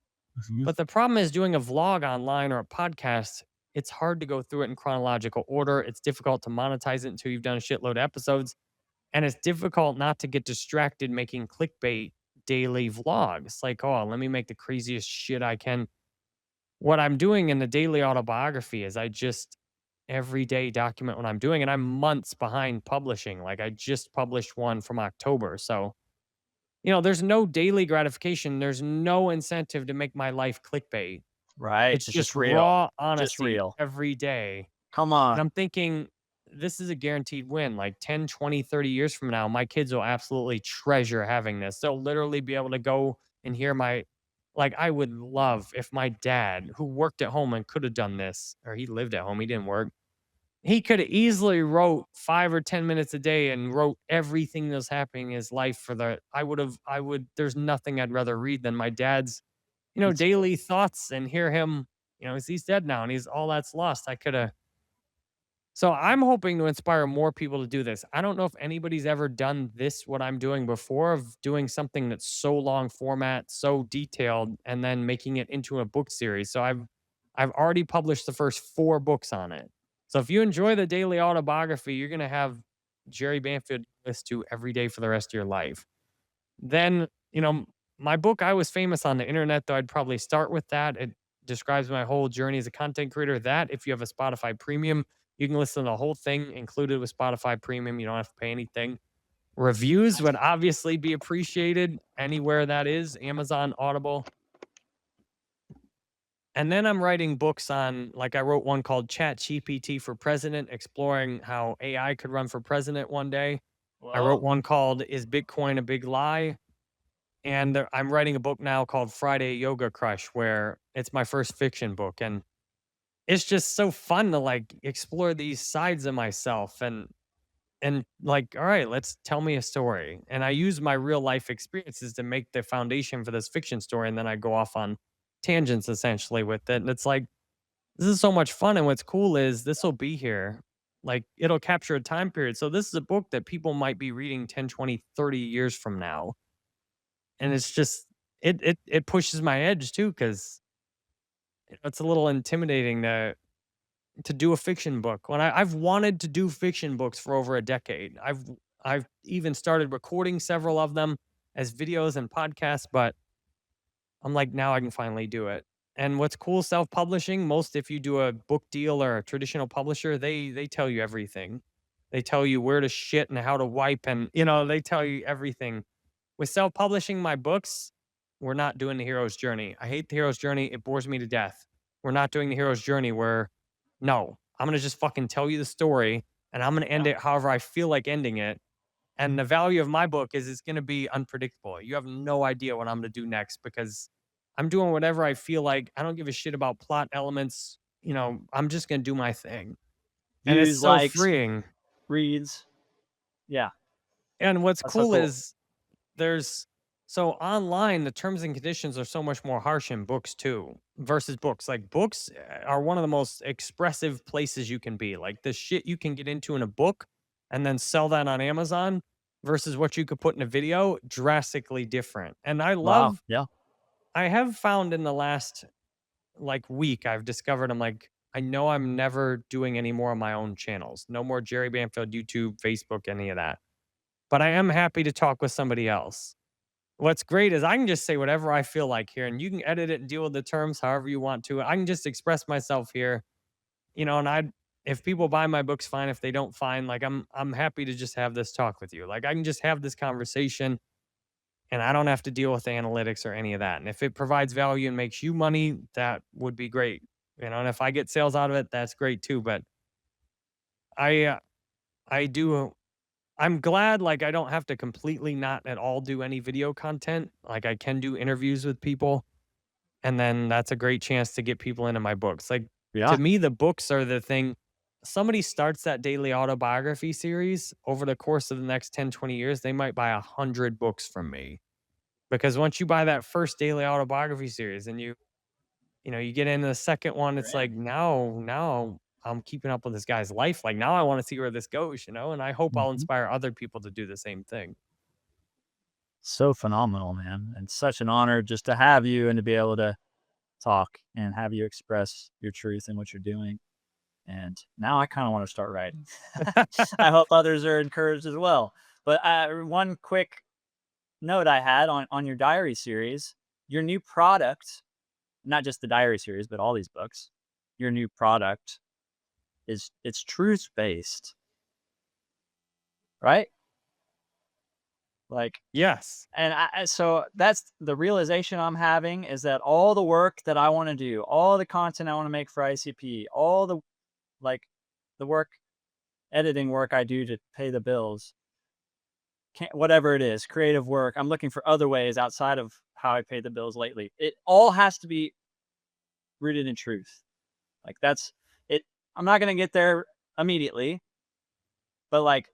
Mhm. but the problem is doing a vlog online or a podcast, it's hard to go through it in chronological order. It's difficult to monetize it until you've done a shitload of episodes. And it's difficult not to get distracted making clickbait daily vlogs. Like, oh, let me make the craziest shit I can. What I'm doing in the daily autobiography is I just every day document what I'm doing. And I'm months behind publishing. Like, I just published one from October. So, there's no daily gratification. There's no incentive to make my life clickbait. Right. It's It's just just real. raw Just honesty real. every day. Come on. And I'm thinking, this is a guaranteed win. Like 10, 20, 30 years from now, my kids will absolutely treasure having this. They'll literally be able to go and hear like, I would love if my dad, who worked at home and could have done this, or he lived at home, he didn't work, he could have easily wrote 5 or 10 minutes a day and wrote everything that's happening in his life for there's nothing I'd rather read than my dad's, It's daily thoughts and hear him, he's dead now and he's all that's lost. So I'm hoping to inspire more people to do this. I don't know if anybody's ever done this, what I'm doing before, of doing something that's so long format, so detailed, and then making it into a book series. So I've already published the first 4 books on it. So if you enjoy the daily autobiography, you're gonna have Jerry Banfield list to every day for the rest of your life. Then, my book, I Was Famous on the Internet, though I'd probably start with that. It describes my whole journey as a content creator. That, if you have a Spotify premium, you can listen to the whole thing included with Spotify premium. You don't have to pay anything. Reviews would obviously be appreciated anywhere that is, Amazon, Audible. And then I'm writing books on, like, I wrote one called Chat GPT for President, exploring how AI could run for president one day. I Whoa. wrote one called Is Bitcoin a Big Lie? And I'm writing a book now called Friday Yoga Crush, where it's my first fiction book. And it's just so fun to like explore these sides of myself and like, all right, let's tell me a story. And I use my real life experiences to make the foundation for this fiction story. And then I go off on tangents essentially with it. And it's like, this is so much fun. And what's cool is this will be here. Like it'll capture a time period. So this is a book that people might be reading 10, 20, 30 years from now. And it's just it pushes my edge too, because it's a little intimidating to do a fiction book when I've wanted to do fiction books for over a decade. I've even started recording several of them as videos and podcasts, but I'm like, now I can finally do it. And what's cool, self-publishing, most if you do a book deal or a traditional publisher, they tell you everything. They tell you where to shit and how to wipe and they tell you everything. With self-publishing my books, we're not doing the hero's journey. I hate the hero's journey. It bores me to death. We're not doing the hero's journey where no, I'm gonna just fucking tell you the story and I'm gonna end Yeah. it however I feel like ending it. And the value of my book is it's gonna be unpredictable. You have no idea what I'm gonna do next because I'm doing whatever I feel like. I don't give a shit about plot elements. I'm just gonna do my thing. And it's Views, so likes, freeing. reads. Yeah. And what's That's so cool cool. is there's so online the terms and conditions are so much more harsh in books too versus books. Like books are one of the most expressive places you can be. Like the shit you can get into in a book and then sell that on Amazon versus what you could put in a video, drastically different. And Wow. Yeah. I have found in the last like week I've discovered I'm like I know I'm never doing any more on my own channels. No more Jerry Banfield YouTube, Facebook, any of that. But I am happy to talk with somebody else. What's great is I can just say whatever I feel like here, and you can edit it and deal with the terms however you want to. I can just express myself here, and if people buy my books, fine. If they don't, fine. Like I'm happy to just have this talk with you. Like I can just have this conversation and I don't have to deal with analytics or any of that. And if it provides value and makes you money, that would be great. And if I get sales out of it, that's great too. But I I do I'm glad, like, I don't have to completely not at all do any video content. Like, I can do interviews with people, and then that's a great chance to get people into my books. Like, to Yeah. me, the books are the thing. somebody starts that daily autobiography series over the course of the next 10, 20 years, they might buy 100 books from me. Because once you buy that first daily autobiography series and you get into the second one, You're it's like in. now I'm keeping up with this guy's life. Like now I want to see where this goes, and I hope I'll Mhm. inspire other people to do the same thing. So phenomenal, man, and such an honor just to have you and to be able to talk and have you express your truth and what you're doing. And now I kind of want to start writing. I hope others are encouraged as well. But one quick note I had on your diary series, your new product, not just the diary series, but all these books, your new product is it's truth based, right? Like, Yes. and so that's the realization I'm having is that all the work that I want to do, all the content I want to make for ICP, all the like the work, editing work I do to pay the bills, can't, whatever it is, creative work. I'm looking for other ways outside of how I pay the bills lately. It all has to be rooted in truth. Like that's it. I'm not going to get there immediately, but like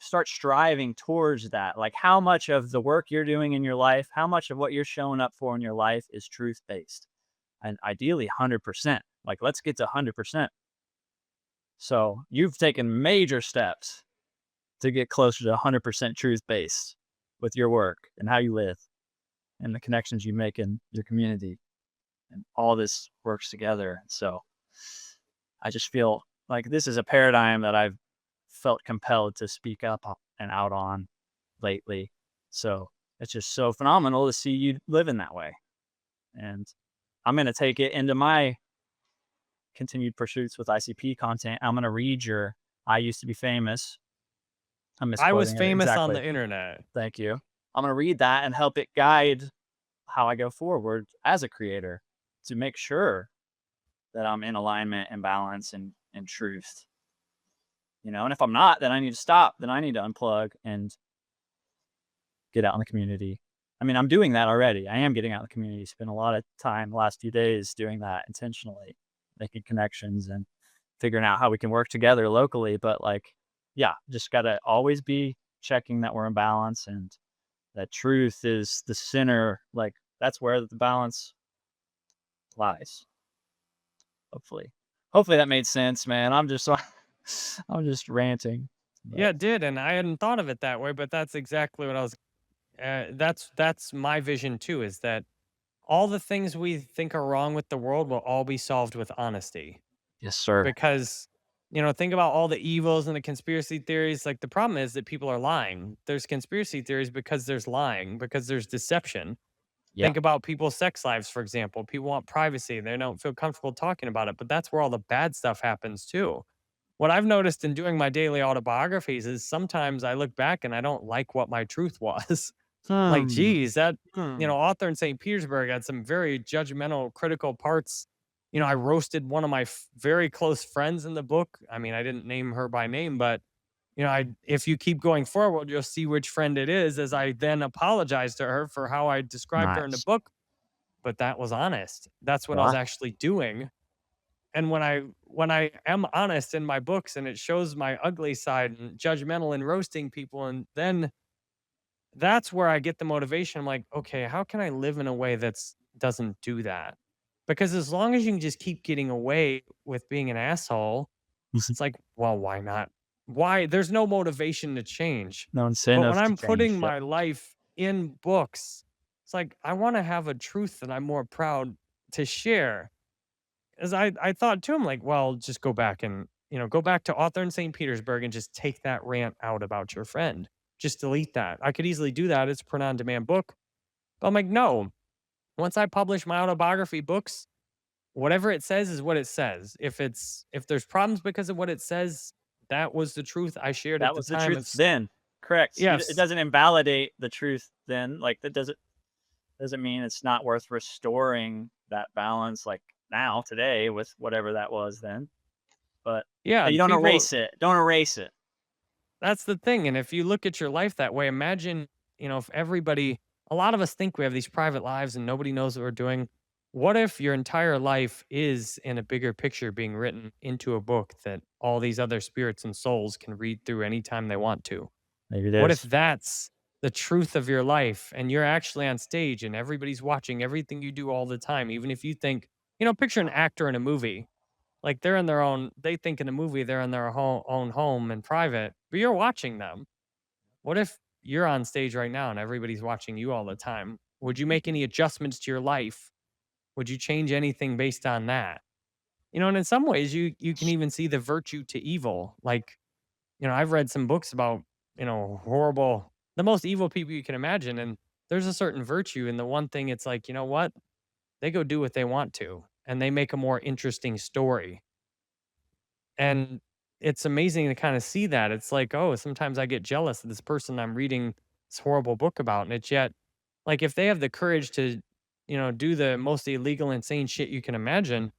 start striving towards that. Like how much of the work you're doing in your life, how much of what you're showing up for in your life is truth based? And ideally 100%. Like let's get to 100%. So you've taken major steps to get closer to 100% truth based with your work and how you live and the connections you make in your community, and all this works together. So I just feel like this is a paradigm that I've felt compelled to speak up and out on lately. So it's just so phenomenal to see you living that way. And I'm going to take it into my continued pursuits with ICP content. I'm going to read your I Used to Be Famous. I'm I was misquoting it famous on exactly. the internet. Thank you. I'm going to read that and help it guide how I go forward as a creator to make sure that I'm in alignment and balance and truth. And if I'm not, then I need to stop. Then I need to unplug and get out in the community. I mean, I'm doing that already. I am getting out in the community. Spend a lot of time the last few days doing that intentionally, making connections and figuring out how we can work together locally. But like, yeah, just gotta always be checking that we're in balance and that truth is the center. Like that's where the balance lies. Hopefully. Hopefully that made sense, man. I'm just I'm just ranting. But Yeah, it did, and I hadn't thought of it that way, but that's exactly what I was. That's my vision too. Is that all the things we think are wrong with the world will all be solved with honesty? yes, sir. Because think about all the evils and the conspiracy theories. Like the problem is that people are lying. There's conspiracy theories because there's lying, because there's deception. Yeah. Think about people's sex lives, for example. People want privacy. They don't feel comfortable talking about it, but that's where all the bad stuff happens too. What I've noticed in doing my daily autobiographies is sometimes I look back and I don't like what my truth was. Like, Hmm. geez, that, Hmm. author in St. Petersburg had some very judgmental, critical parts. I roasted one of my very close friends in the book. I mean, I didn't name her by name, but if you keep going forward, you'll see which friend it is as I then apologized to her for how I described her in the Nice. book. But that was honest. That's what I was Yeah. actually doing. And when I am honest in my books and it shows my ugly side and judgmental and roasting people, and then that's where I get the motivation. I'm like, okay, how can I live in a way that's doesn't do that? Because as long as you can just keep getting away with being an asshole, it's like, well, why not? Why? There's no motivation to change. No But when incentive to I'm putting change. Yep. my life in books, it's like I want to have a truth that I'm more proud to share. As I thought too, I'm like, well, just go back and go back to author in St. Petersburg and just take that rant out about your friend. Just delete that. I could easily do that. It's a print on demand book. But I'm like, no. Once I publish my autobiography books, whatever it says is what it says. If there's problems because of what it says, that was the truth I shared at That the was the time. truth It's then. Correct. It yes. doesn't invalidate the truth then. Like that doesn't mean it's not worth restoring that balance like now, today, with whatever that was then. But Yeah, you don't people erase it. Don't erase it. that's the thing. And if you look at your life that way, imagine, if everybody a lot of us think we have these private lives and nobody knows what we're doing. what if your entire life is in a bigger picture being written into a book that all these other spirits and souls can read through anytime they want to? Maybe it What if is. that's the truth of your life and you're actually on stage and everybody's watching everything you do all the time? Even if you think, picture an actor in a movie. Like they're in their own, they think in a movie they're in their own home and private, but you're watching them. What if you're on stage right now and everybody's watching you all the time? Would you make any adjustments to your life? Would you change anything based on that? And in some ways you can even see the virtue to evil. Like, I've read some books about, horrible the most evil people you can imagine, and there's a certain virtue in the one thing. It's like, you know what? They go do what they want to, and they make a more interesting story. And it's amazing to kind of see that. It's like, oh, sometimes I get jealous of this person I'm reading this horrible book about. And it's yet, like, if they have the courage to, do the most illegal, insane shit you can imagine,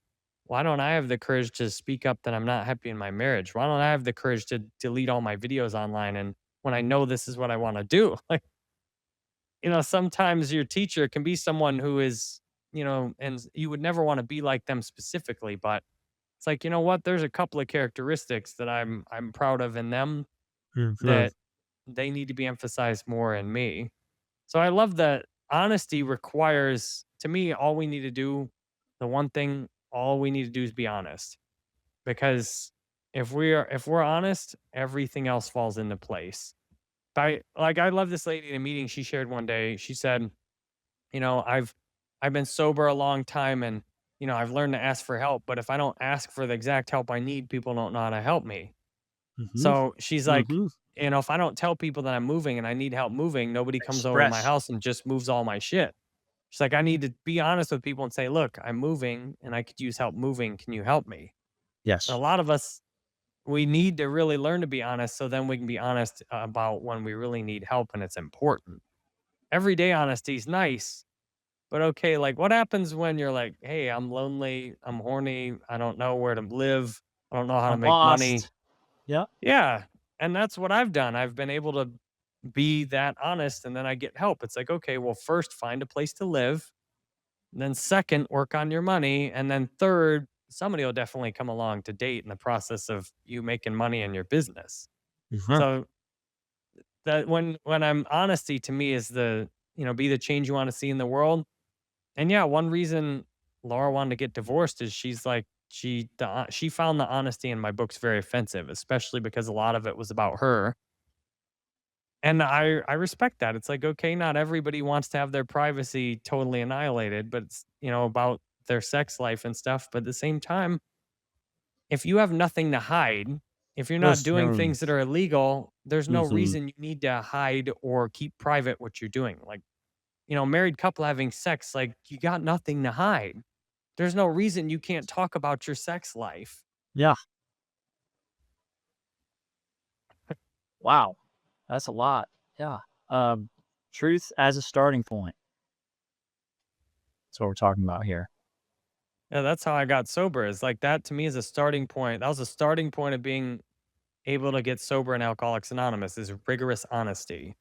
why don't I have the courage to speak up that I'm not happy in my marriage? Why don't I have the courage to delete all my videos online and when I know this is what I want to do? Like, sometimes your teacher can be someone who is, and you would never want to be like them specifically, but it's like, you know what? There's a couple of characteristics that I'm proud of in them Mhm. that they need to be emphasized more in me. So I love that honesty requires, to me, all we need to do, the one thing, all we need to do is be honest. Because if we're honest, everything else falls into place. I love this lady in a meeting she shared one day. She said, I've been sober a long time and I've learned to ask for help, but if I don't ask for the exact help I need, people don't know how to help me. Mhm. So she's like, Mhm. if I don't tell people that I'm moving and I need help moving, nobody comes over to my Express. house and just moves all my shit. She's like, I need to be honest with people and say, look, I'm moving and I could use help moving. Can you help me? A Yes. lot of us, we need to really learn to be honest so then we can be honest about when we really need help and it's important. Everyday honesty is nice, but okay, like what happens when you're like, hey, I'm lonely, I'm horny, I don't know where to live, I don't know how to I'm make money. lost. Yep. Yeah. And that's what I've done. I've been able to be that honest and then I get help. It's like, okay, well, first find a place to live. And then second, work on your money. And then third, somebody will definitely come along to date in the process of you making money in your business. Mhm. So that when I'm honesty to me is the, be the change you want to see in the world. And yeah, one reason Laura wanted to get divorced is she's like, she found the honesty in my books very offensive, especially because a lot of it was about her. And I respect that. It's like, okay, not everybody wants to have their privacy totally annihilated, but it's, about their sex life and stuff. But at the same time, if you have nothing to hide, if you're not Just doing known. things that are illegal, there's no Mhm. reason you need to hide or keep private what you're doing. Like, married couple having sex, like you got nothing to hide. There's no reason you can't talk about your sex life. Yeah. Wow. That's a lot. Yeah. Um, Truth as a starting point. That's what we're talking about here. Yeah, that's how I got sober. Is like that to me is a starting point. That was a starting point of being able to get sober in Alcoholics Anonymous is rigorous honesty.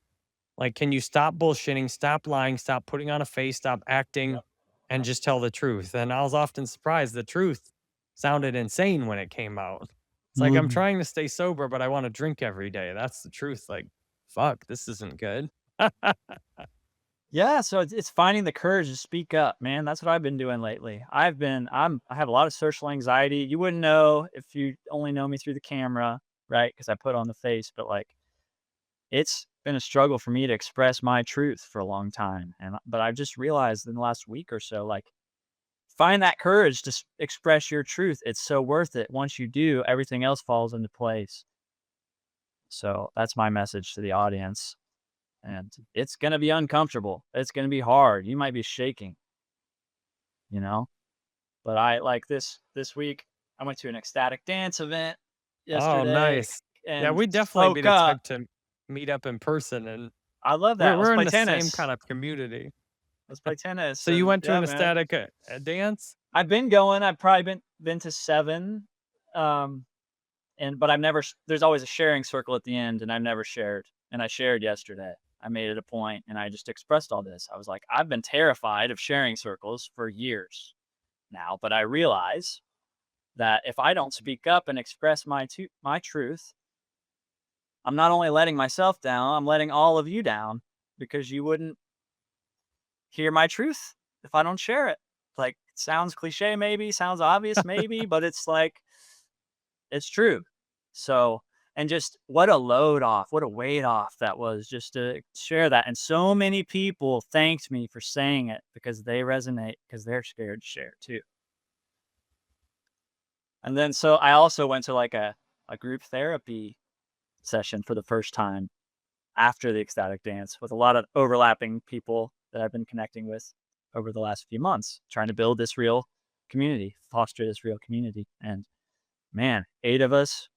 Like, can you stop bullshitting, stop lying, stop putting on a face, stop acting, Yep. and Yep. just tell the truth? And I was often surprised the truth sounded insane when it came out. It's like I'm Mhm. trying to stay sober, but I want to drink every day. That's the truth. Like, fuck, this isn't good. Yeah, so it's finding the courage to speak up, man. That's what I've been doing lately. I have a lot of social anxiety. You wouldn't know if you only know me through the camera, right? Because I put on the face, but like it's been a struggle for me to express my truth for a long time. But I've just realized in the last week or so, like find that courage to express your truth. It's so worth it. Once you do, everything else falls into place. So that's my message to the audience. And it's gonna be uncomfortable. It's gonna be hard. You might be shaking, you know? But I like this week, I went to an ecstatic dance event Oh, yesterday nice. Yeah, and we'd definitely be spoke the up. type to meet up in person, and I love we're that. Let's we're in play the same kind tennis. of community. Let's play tennis So you and went to yeah, an man. ecstatic dance? I've been going. I've probably been to 7. Um, but I've never there's always a sharing circle at the end and I've never shared. And I shared yesterday. I made it a point and I just expressed all this. I was like, I've been terrified of sharing circles for years now, but I realize that if I don't speak up and express my truth, I'm not only letting myself down, I'm letting all of you down because you wouldn't hear my truth if I don't share it. Like, it sounds cliche, maybe, sounds obvious, maybe, but it's like, it's true. So, and just what a load off, what a weight off that was just to share that. And so many people thanked me for saying it because they resonate, because they're scared to share too. And then, so I also went to like a group therapy session for the first time after the ecstatic dance with a lot of overlapping people that I've been connecting with over the last few months, trying to build this real community, foster this real community. And man, 8 of us,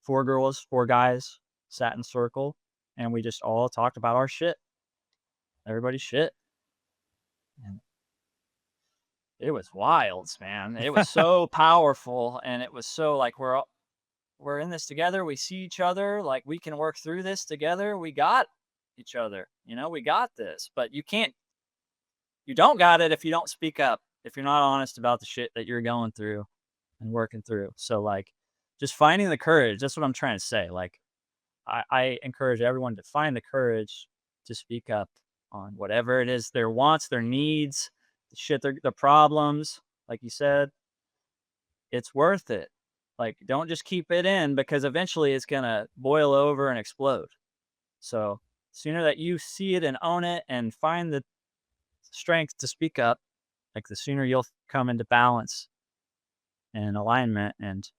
4 girls, 4 guys sat in circle and we just all talked about our shit, everybody's shit. And it was wild, man. It was so powerful and it was so like we're in this together. We see each other. Like we can work through this together. We got each other. We got this. But you don't got it if you don't speak up. If you're not honest about the shit that you're going through and working through. So like just finding the courage. That's what I'm trying to say. Like I encourage everyone to find the courage to speak up on whatever it is, their wants, their needs, the shit, the problems. Like you said, it's worth it. Like, don't just keep it in because eventually it's gonna boil over and explode. So, sooner that you see it and own it and find the strength to speak up, like the sooner you'll come into balance and alignment and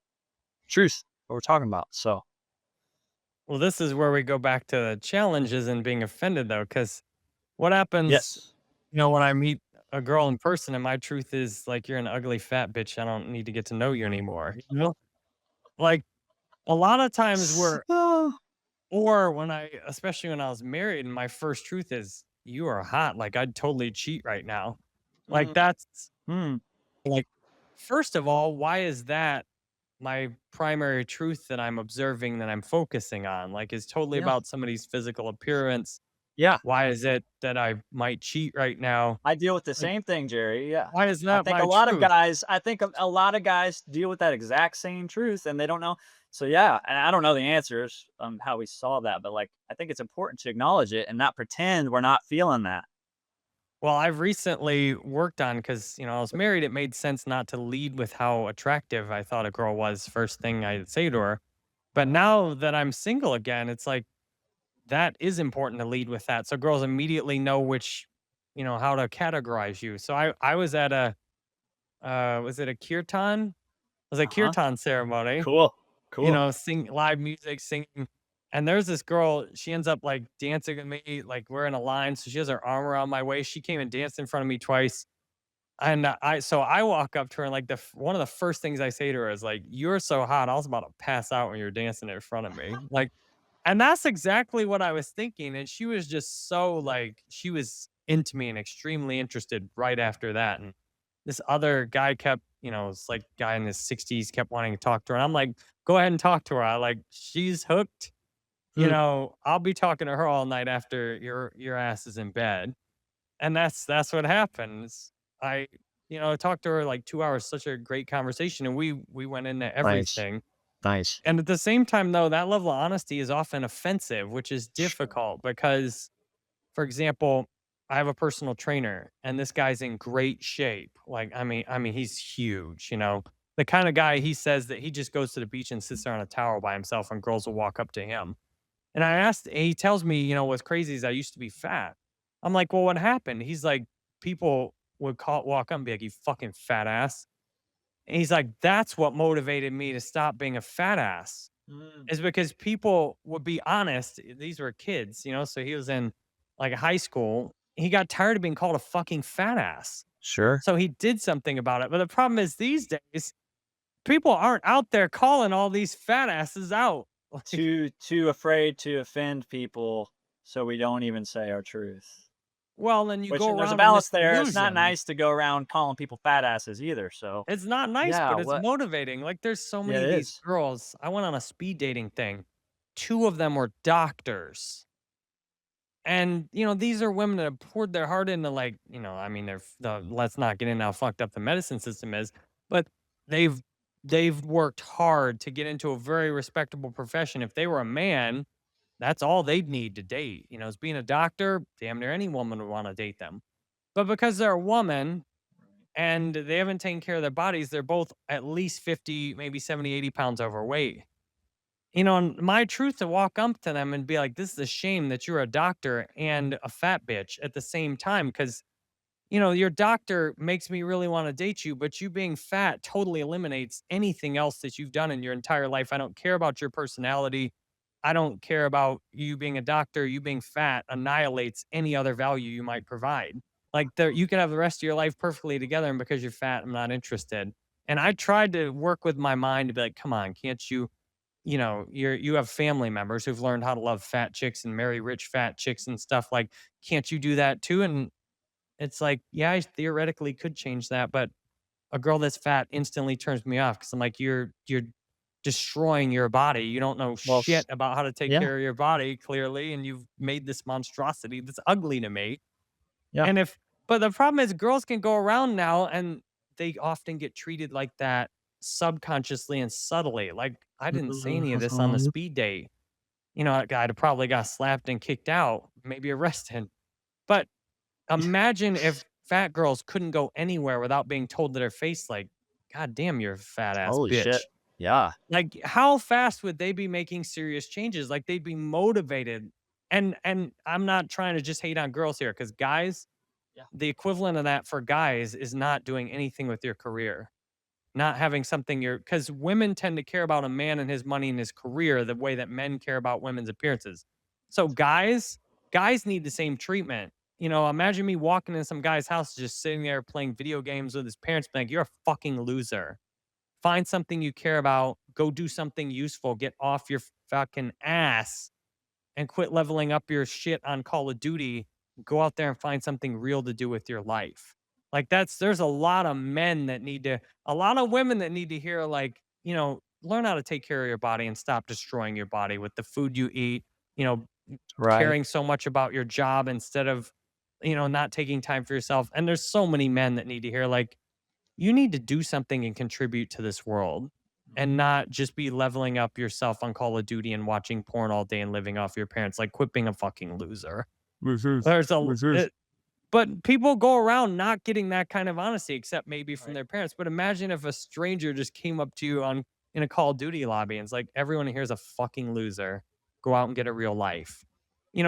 truth, what we're talking about. So, Well, this is where we go back to the challenges and being offended, though, because what happens, yes. when I meet a girl in person and my truth is like, you're an ugly fat bitch. I don't need to get to know you anymore. Like a lot of times Oh, or when especially when I was married, and my first truth is, you are hot. Like I'd totally cheat right now. Like mm, that's mm, like, first of all, why is that my primary truth that I'm observing, that I'm focusing on? Like, is totally yeah. about somebody's physical appearance. Yeah. Why is it that I might cheat right now? I deal with the Like, same thing, Jerry. Yeah. why is that my truth? I think a lot of guys deal with that exact same truth and they don't know. So yeah, and I don't know the answers how we solve that, but like I think it's important to acknowledge it and not pretend we're not feeling that. Well, I've recently worked on, because I was married, it made sense not to lead with how attractive I thought a girl was first thing I'd say to her. But now that I'm single again, it's like that is important to lead with that. So girls immediately know how to categorize you. So I was at a was it a kirtan? It was a Uh-huh. kirtan ceremony, Cool. Cool. sing live music, singing. And there's this girl, she ends up like dancing with me, like we're in a line. So she has her arm around my waist. She came and danced in front of me twice. And I walk up to her and like one of the first things I say to her is like, "You're so hot. I was about to pass out when you're dancing in front of me." Like, and that's exactly what I was thinking. And she was just so like, she was into me and extremely interested right after that. And this other guy kept, it's like guy in his 60s kept wanting to talk to her. And I'm like, go ahead and talk to her. I like, she's hooked. Hmm. I'll be talking to her all night after your ass is in bed. And that's what happens. I, talked to her like 2 hours, such a great conversation. And we went into Nice. everything. Nice. And at the same time, though, that level of honesty is often offensive, which is Sure. difficult because, for example, I have a personal trainer and this guy's in great shape. Like, I mean, he's huge, the kind of guy, he says that he just goes to the beach and sits there on a towel by himself and girls will walk up to him. And he tells me, what's crazy is I used to be fat. I'm like, well, what happened? He's like, people would walk up and be like, you fucking fat ass. And he's like, that's what motivated me to stop being a fat ass, Mm, is because people would be honest. These were kids, so he was in like high school. He got tired of being called a fucking fat ass. sure. So he did something about it. But the problem is these days, people aren't out there calling all these fat asses out. Like, Too afraid to offend people, so we don't even say our truth. well, then you Which go and there's a around in balance this there. It's not illusion. nice to go around calling people fat asses either. So It's not nice, yeah, but it's what motivating. Like, there's so yeah, many it of these is. girls. I went on a speed dating thing. 2 of them were doctors. And, these are women that have poured their heart into, like, I mean, let's not get into how fucked up the medicine system is, but they've they've worked hard to get into a very respectable profession. If they were a man, that's all they'd need to date. As being a doctor, damn near any woman would want to date them. But because they're a woman and they haven't taken care of their bodies, they're both at least 50, maybe 70, 80 pounds overweight. And my truth to walk up to them and be like, this is a shame that you're a doctor and a fat bitch at the same time. Cause, your doctor makes me really want to date you, but you being fat totally eliminates anything else that you've done in your entire life. I don't care about your personality. I don't care about you being a doctor. You being fat annihilates any other value you might provide. Like you can have the rest of your life perfectly together, and because you're fat, I'm not interested. And I tried to work with my mind to be like, come on, can't you? You have family members who've learned how to love fat chicks and marry rich fat chicks and stuff. Like, can't you do that too? And it's like, yeah, I theoretically could change that, but a girl that's fat instantly turns me off because I'm like, you're destroying your body. You don't know Well, shit about how to take yeah, care of your body, clearly, and you've made this monstrosity that's ugly to me. yeah. And but the problem is girls can go around now and they often get treated like that subconsciously and subtly. Like, I didn't say any of this on the speed date. That guy probably got slapped and kicked out, maybe arrested. But imagine if fat girls couldn't go anywhere without being told to their face, like, God damn, you're a fat ass Holy shit. bitch. Yeah. Like, how fast would they be making serious changes? Like, they'd be motivated. And I'm not trying to just hate on girls here, because guys, Yeah. the equivalent of that for guys is not doing anything with your career. Not having something because women tend to care about a man and his money and his career the way that men care about women's appearances. So guys need the same treatment. Imagine me walking in some guy's house just sitting there playing video games with his parents, being like, you're a fucking loser. Find something you care about, go do something useful, get off your fucking ass and quit leveling up your shit on Call of Duty. Go out there and find something real to do with your life. Like, there's a lot of men that need to, a lot of women that need to hear, like, learn how to take care of your body and stop destroying your body with the food you eat, you know, Right. caring so much about your job instead of, not taking time for yourself. And there's so many men that need to hear, like, you need to do something and contribute to this world and Mhm. not just be leveling up yourself on Call of Duty and watching porn all day and living off your parents. Like, quit being a fucking loser. Mhm. There's a Mhm. but people go around not getting that kind of honesty, except maybe from Right. their parents. But imagine if a stranger just came up to you in a Call of Duty lobby and it's like, everyone here is a fucking loser. Go out and get a real life.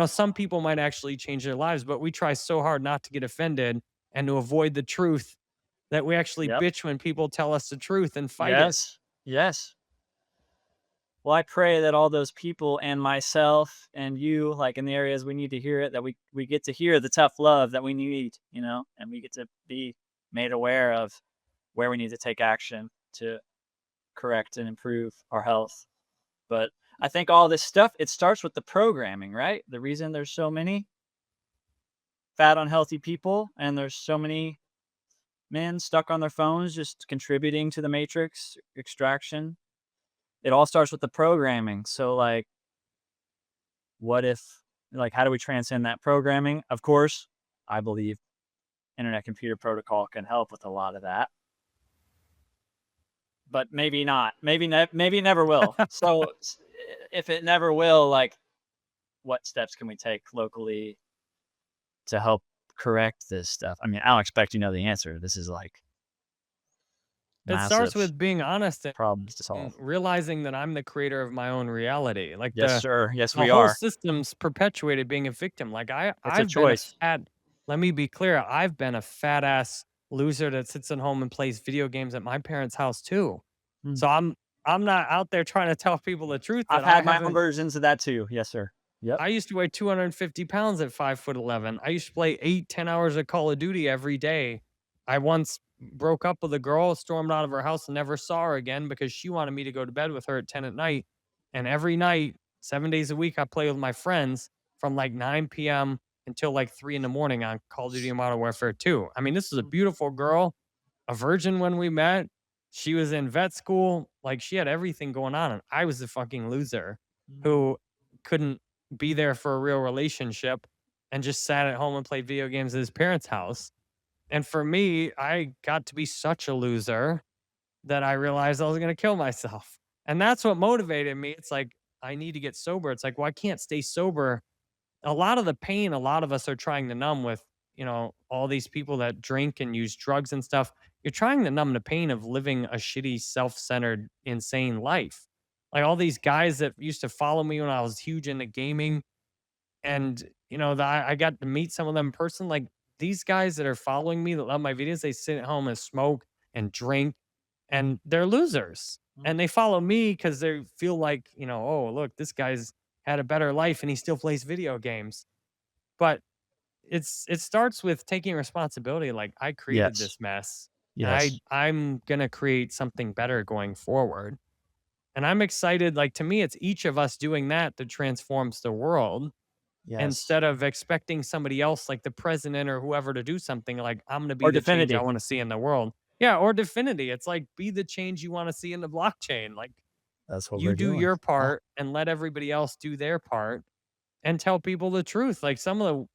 Some people might actually change their lives, but we try so hard not to get offended and to avoid the truth that we actually Yep. bitch when people tell us the truth and fight it. Yes. Yes. Well, I pray that all those people and myself and you, like in the areas we need to hear it, that we get to hear the tough love that we need, and we get to be made aware of where we need to take action to correct and improve our health. But I think all this stuff, it starts with the programming, right? The reason there's so many fat, unhealthy people and there's so many men stuck on their phones just contributing to the matrix extraction. It all starts with the programming. So, like, what if, like, how do we transcend that programming? Of course, I believe internet computer protocol can help with a lot of that, but maybe not. Maybe it never will. So, if it never will, like, what steps can we take locally to help correct this stuff? I mean, I don't expect you know the answer. This is like It starts massive with being honest problems to and solve. realizing that I'm the creator of my own reality. Like, Yes, sir. Yes, the we whole are. system's perpetuated being a victim. Like, It's a I've been a choice. fat let me be clear, I've been a fat ass loser that sits at home and plays video games at my parents' house too. Mm. So I'm not out there trying to tell people the truth I've that I had my own haven't. versions of that too. Yes, sir. Yep. I used to weigh 250 pounds at 5'11". I used to play 8, 10 hours of Call of Duty every day. I once broke up with a girl, stormed out of her house, and never saw her again because she wanted me to go to bed with her at 10 at night. And every night, 7 days a week, I play with my friends from like 9 p.m. until like 3 in the morning on Call of Duty and Modern Warfare 2. I mean, this is a beautiful girl, a virgin when we met. She was in vet school. Like, she had everything going on. And I was the fucking loser Mhm. who couldn't be there for a real relationship. and just sat at home and played video games at his parents' house. And for me, I got to be such a loser that I realized I was gonna kill myself. And that's what motivated me. It's like, I need to get sober. It's like, well, I can't stay sober. A lot of the pain, a lot of us are trying to numb with, all these people that drink and use drugs and stuff. You're trying to numb the pain of living a shitty, self-centered, insane life. Like all these guys that used to follow me when I was huge into gaming, and I got to meet some of them in person. Like these guys that are following me that love my videos, they sit at home and smoke and drink, and they're losers. Mm. And they follow me because they feel like, oh, look, this guy's had a better life and he still plays video games. But it starts with taking responsibility. Like I created Yes. this mess, and Yes. I'm gonna create something better going forward. And I'm excited. Like to me, it's each of us doing that that transforms the world, Yes. instead of expecting somebody else like the president or whoever to do something. Like I'm going to be Or the change I Definity. want to see in the world. Yeah, or Definity. It's like be the change you want to see in the blockchain. Like That's what you we're do doing. your Yeah. part and let everybody else do their part and tell people the truth. Like some of the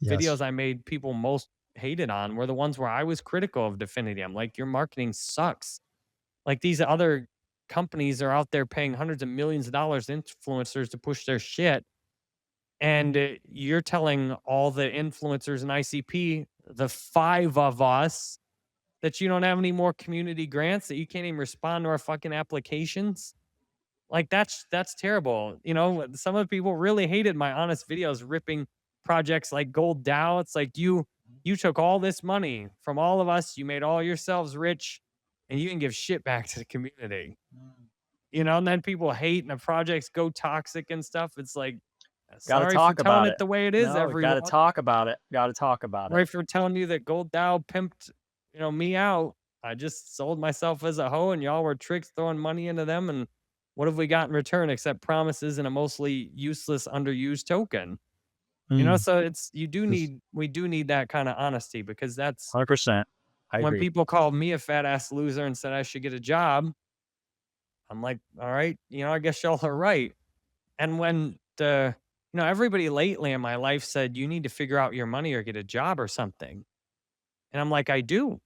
Yes. videos I made people most hated on were the ones where I was critical of Definity. I'm like, your marketing sucks. Like these other companies are out there paying hundreds of millions of dollars to influencers to push their shit, and you're telling all the influencers in ICP, the 5 of us, that you don't have any more community grants, that you can't even respond to our fucking applications? Like, that's terrible. Some of the people really hated my honest videos ripping projects like Gold Dow. It's like, you took all this money from all of us, you made all yourselves rich, and you can give shit back to the community. Mm. And then people hate and the projects go toxic and stuff. It's like, Gotta sorry for talk telling about it it. the way it is, No, we gotta everyone. talk about it. Gotta talk about it. Sorry for telling you that Gold Dow pimped, me out. I just sold myself as a hoe and y'all were tricks throwing money into them. And what have we got in return except promises and a mostly useless, underused token? Mm. So it's, Just we do need that kind of honesty, because that's 100%. I when agree. people called me a fat ass loser and said I should get a job. I'm like, all right, I guess y'all are right. And when everybody lately in my life said, you need to figure out your money or get a job or something. And I'm like, I do.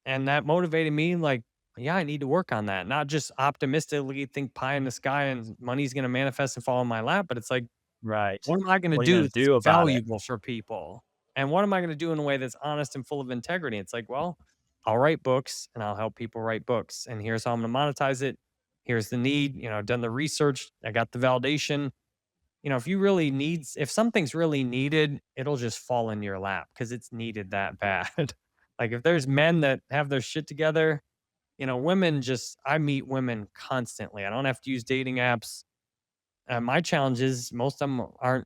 And that motivated me. Like, yeah, I need to work on that. Not just optimistically think pie in the sky and money's going to manifest and fall in my lap, but it's like, Right. what am I going to What are you do gonna that's do about it? valuable for people? And what am I going to do in a way that's honest and full of integrity? It's like, well, I'll write books and I'll help people write books. And here's how I'm going to monetize it. Here's the need. I've done the research. I got the validation. If something's really needed, it'll just fall in your lap because it's needed that bad. Like if there's men that have their shit together, women just, I meet women constantly. I don't have to use dating apps. My challenge is most of them aren't,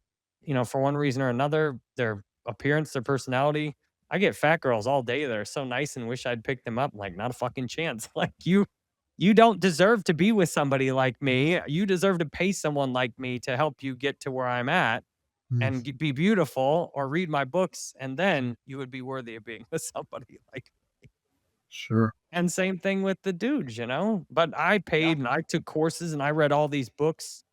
for one reason or another, their appearance, their personality. I get fat girls all day that are so nice and wish I'd pick them up. Like, not a fucking chance. Like you don't deserve to be with somebody like me. You deserve to pay someone like me to help you get to where I'm at Mm. and be beautiful or read my books, and then you would be worthy of being with somebody like. Sure. And same thing with the dudes. But I Yeah. paid and I took courses and I read all these books.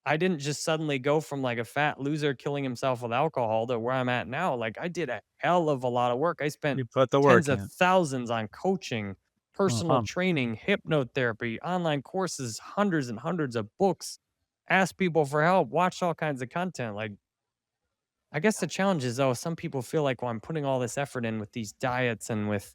I didn't just suddenly go from like a fat loser killing himself with alcohol to where I'm at now. Like I did a hell of a lot of work. I spent You put the tens work of in. thousands on coaching, personal Uh-huh. training, hypnotherapy, online courses, hundreds and hundreds of books, asked people for help, watched all kinds of content. Like I guess the challenge is though, some people feel like, well, I'm putting all this effort in with these diets and with,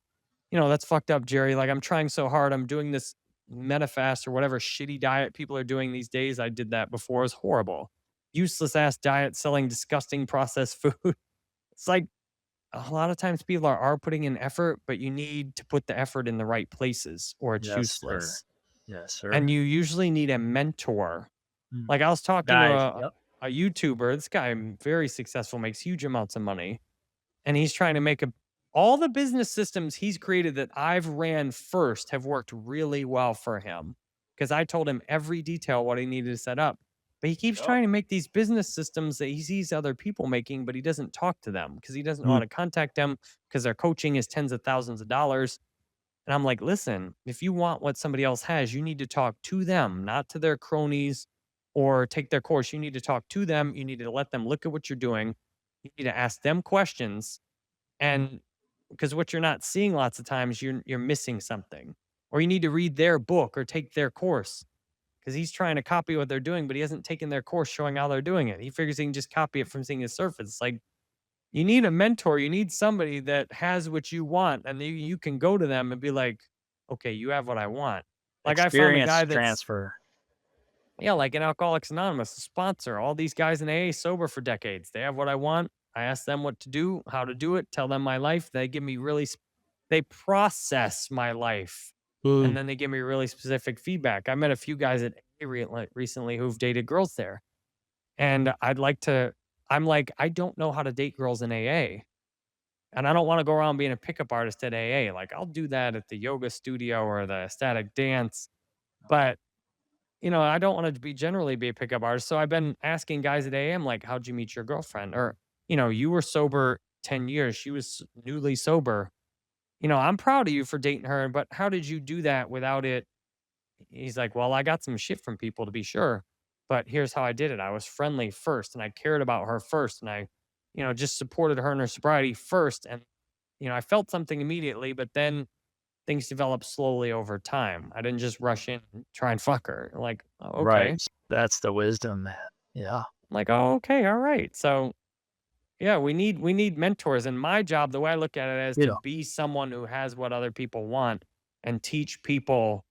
that's fucked up, Jerry. Like I'm trying so hard. I'm doing this MetaFast or whatever shitty diet people are doing these days. I did that before. It's horrible. Useless ass diet selling disgusting processed food. It's like a lot of times people are putting in effort, but you need to put the effort in the right places or it's Yes, sir. useless. Yes, sir. And you usually need a mentor. Mm. Like I was talking to Guide. a, Yep. a YouTuber. This guy very successful, makes huge amounts of money, and he's trying to make a all the business systems he's created that I've ran first have worked really well for him because I told him every detail what he needed to set up. But he keeps Yep. trying to make these business systems that he sees other people making, but he doesn't talk to them because he doesn't know how Mm. to contact them because their coaching is tens of thousands of dollars. And I'm like, listen, if you want what somebody else has, you need to talk to them, not to their cronies or take their course. You need to talk to them. You need to let them look at what you're doing. You need to ask them questions, and because what you're not seeing lots of times, you're missing something. Or you need to read their book or take their course because he's trying to copy what they're doing, but he hasn't taken their course showing how they're doing it. He figures he can just copy it from seeing the surface. It's like you need a mentor. You need somebody that has what you want, and you can go to them and be like, "Okay, you have what I want." Like I found a Experience guy that's transfer. yeah, like in Alcoholics Anonymous, the sponsor. All these guys in AA sober for decades. They have what I want. I ask them what to do, how to do it, tell them my life. They give me they process my life, and Mm. then they give me really specific feedback. I met a few guys at AA recently who've dated girls there, and I'm like, I don't know how to date girls in AA. And I don't want to go around being a pickup artist at AA. Like I'll do that at the yoga studio or the static dance, but I don't want to be generally be a pickup artist. So I've been asking guys at AM, like, how'd you meet your girlfriend? Or, you were sober 10 years. She was newly sober. I'm proud of you for dating her, but how did you do that without it? He's like, well, I got some shit from people to be sure, but here's how I did it. I was friendly first and I cared about her first. And I, just supported her in her sobriety first. And, I felt something immediately, but then things developed slowly over time. I didn't just rush in and try and fuck her. Like, oh, Right. okay. That's the wisdom, man. Yeah. I'm like, oh, okay, all right. So yeah, we need mentors. And my job, the way I look at it, is You to know, be someone who has what other people want and teach people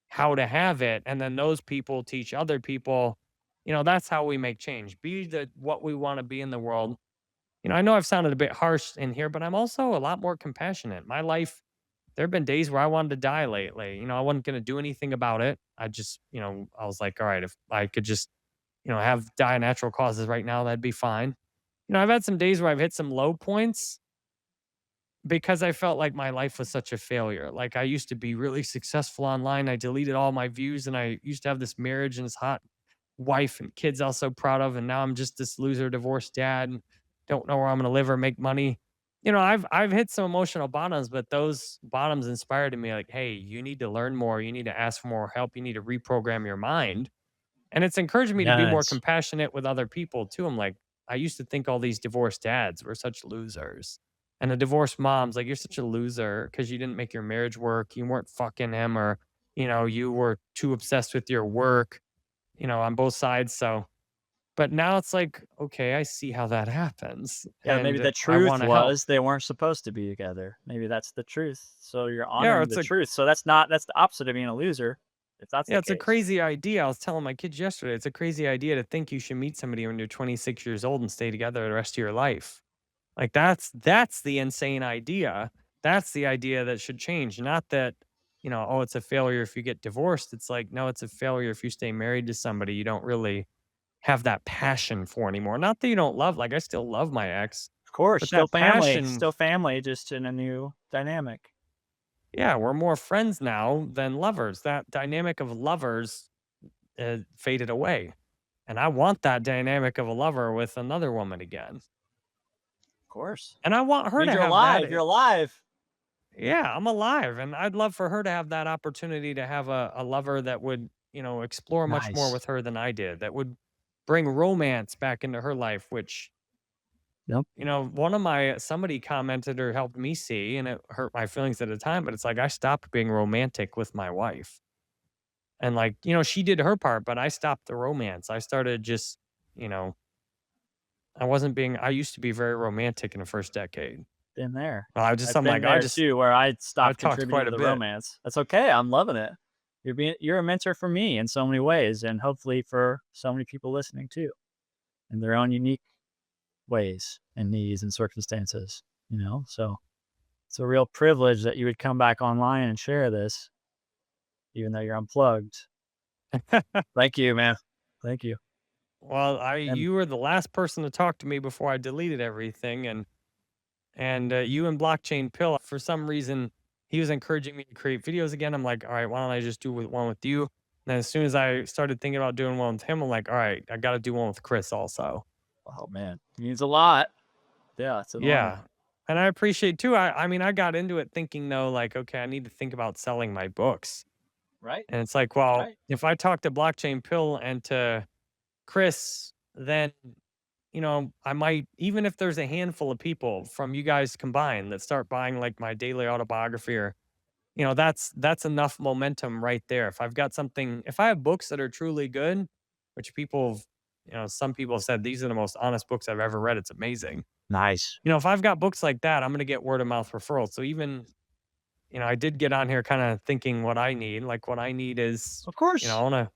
how to have it. And then those people teach other people. That's how we make change. Be the what we want to be in the world. I know I've sounded a bit harsh in here, but I'm also a lot more compassionate. My life, there have been days where I wanted to die lately. I wasn't going to do anything about it. I just, I was like, all right, if I could just, have die of natural causes right now, that'd be fine. I've had some days where I've hit some low points because I felt like my life was such a failure. Like I used to be really successful online. I deleted all my views and I used to have this marriage and this hot wife and kids I was so proud of. And now I'm just this loser divorced dad and don't know where I'm gonna live or make money. I've hit some emotional bottoms, but those bottoms inspired me like, hey, you need to learn more, you need to ask for more help, you need to reprogram your mind. And it's encouraged me to be more yes. compassionate with other people too. I'm like, I used to think all these divorced dads were such losers. And the divorced moms, like, you're such a loser because you didn't make your marriage work. You weren't fucking him, or, you were too obsessed with your work, on both sides. So, but now it's like, okay, I see how that happens. Yeah, maybe And the I truth want to help. was they weren't supposed to be together. Maybe that's the truth. So you're Yeah, honoring it's the a truth. So that's the opposite of being a loser, if that's yeah, the it's a case. crazy idea. I was telling my kids yesterday, it's a crazy idea to think you should meet somebody when you're 26 years old and stay together the rest of your life. Like that's the insane idea. That's the idea that should change. Not that, oh, it's a failure if you get divorced. It's like, no, it's a failure if you stay married to somebody you don't really have that passion for anymore. Not that you don't love, like I still love my ex, Of course, but that passion, still family, just in a new dynamic. yeah, we're more friends now than lovers. That dynamic of lovers faded away. And I want that dynamic of a lover with another woman again. Of course. And I want her Means to you're have that. alive. You're alive. Yeah, I'm alive, and I'd love for her to have that opportunity to have a lover that would, explore much more Nice. with her than I did, that would bring romance back into her life, which, Yep. one of my somebody commented or helped me see, and it hurt my feelings at the time, but it's like I stopped being romantic with my wife. And like, she did her part, but I stopped the romance. I started just, you know, I used to be very romantic in the first decade. Been there. I've I'm been like, there too, where I I stopped talked contributing quite to a the bit. romance. That's okay. I'm loving it. You're a mentor for me in so many ways, and hopefully for so many people listening too, in their own unique ways and needs and circumstances. So it's a real privilege that you would come back online and share this, even though you're unplugged. Thank you, man. Thank you. Well, And you were the last person to talk to me before I deleted everything, and you and Blockchain Pill, for some reason, he was encouraging me to create videos again. I'm like, all right, why don't I just do one with you? And then as soon as I started thinking about doing one with him, I'm like, all right, I got to do one with Chris also. oh man, it means a lot. Yeah, it's an honor. Yeah, and I appreciate too. I mean, I got into it thinking though, like, okay, I need to think about selling my books, Right. and it's like, well, Right. if I talk to Blockchain Pill and to Chris, then I might, even if there's a handful of people from you guys combined that start buying like my daily autobiography, or that's enough momentum right there. If I've got something, if I have books that are truly good, which some people have said these are the most honest books I've ever read, it's amazing. Nice. If I've got books like that, I'm going to get word of mouth referrals. So even, I did get on here kind of thinking what I need. Like what I need is, Of I course. want to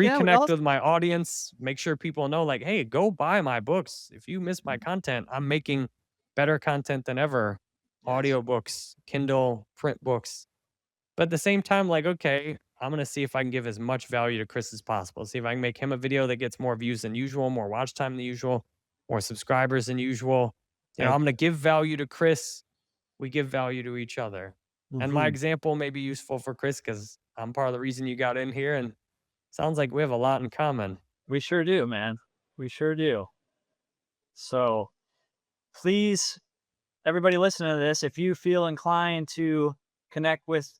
Yeah, we reconnect all with my audience, make sure people know, like, hey, go buy my books. If you miss my Mm, content, I'm making better content than ever. yes. Audiobooks, Kindle, print books. But at the same time, like, okay, I'm gonna see if I can give as much value to Chris as possible. See if I can make him a video that gets more views than usual, more watch time than usual, more subscribers than usual. Hey. I'm gonna give value to Chris. We give value to each other. And my Mhm. example may be useful for Chris because I'm part of the reason you got in here. And sounds like we have a lot in common. We sure do, man. We sure do. So, please, everybody listening to this, if you feel inclined to connect with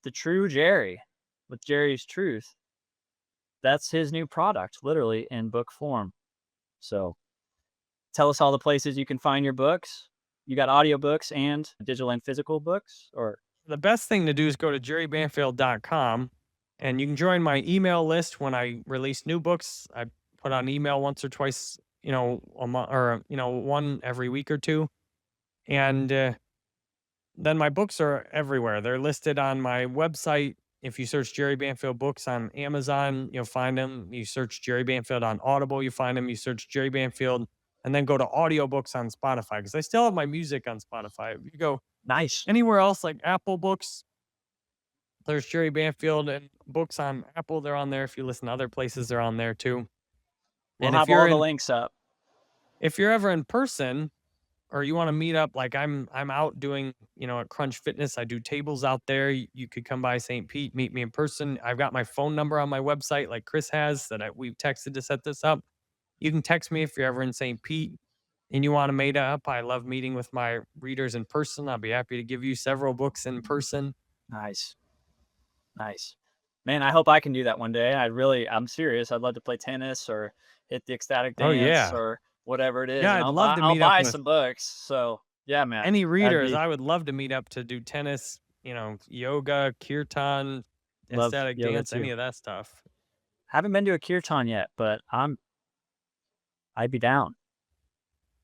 the true Jerry, with Jerry's truth, that's his new product, literally in book form. So, tell us all the places you can find your books. You got audiobooks and digital and physical books, or The best thing to do is go to jerrybanfield.com and you can join my email list when I release new books. I put on email once or twice, a month, or, one every week or two. And then my books are everywhere. They're listed on my website. If you search Jerry Banfield books on Amazon, you'll find them. You search Jerry Banfield on Audible, you find them. You search Jerry Banfield and then go to audiobooks on Spotify because I still have my music on Spotify. If you go nice. anywhere else like Apple Books, there's Jerry Banfield, and books on Apple, they're on there. If you listen to other places, they're on there too. We'll And have all the links up. if you're ever in person, or you want to meet up, like I'm out doing, at Crunch Fitness, I do tables out there. You could come by St. Pete, meet me in person. I've got my phone number on my website, like Chris has, that we've texted to set this up. You can text me if you're ever in St. Pete and you want to meet up. I love meeting with my readers in person. I'll be happy to give you several books in person. Nice. Nice. Man, I hope I can do that one day. I'm serious. I'd love to play tennis or hit the ecstatic Oh dance yeah. or whatever it is, Yeah, and I'd love to I'll meet up buy with some books. So, yeah, man. any That'd readers. be I would love to meet up to do tennis, yoga, kirtan, love ecstatic yoga dance, any too. of that stuff. Haven't been to a kirtan yet, but I'd be down.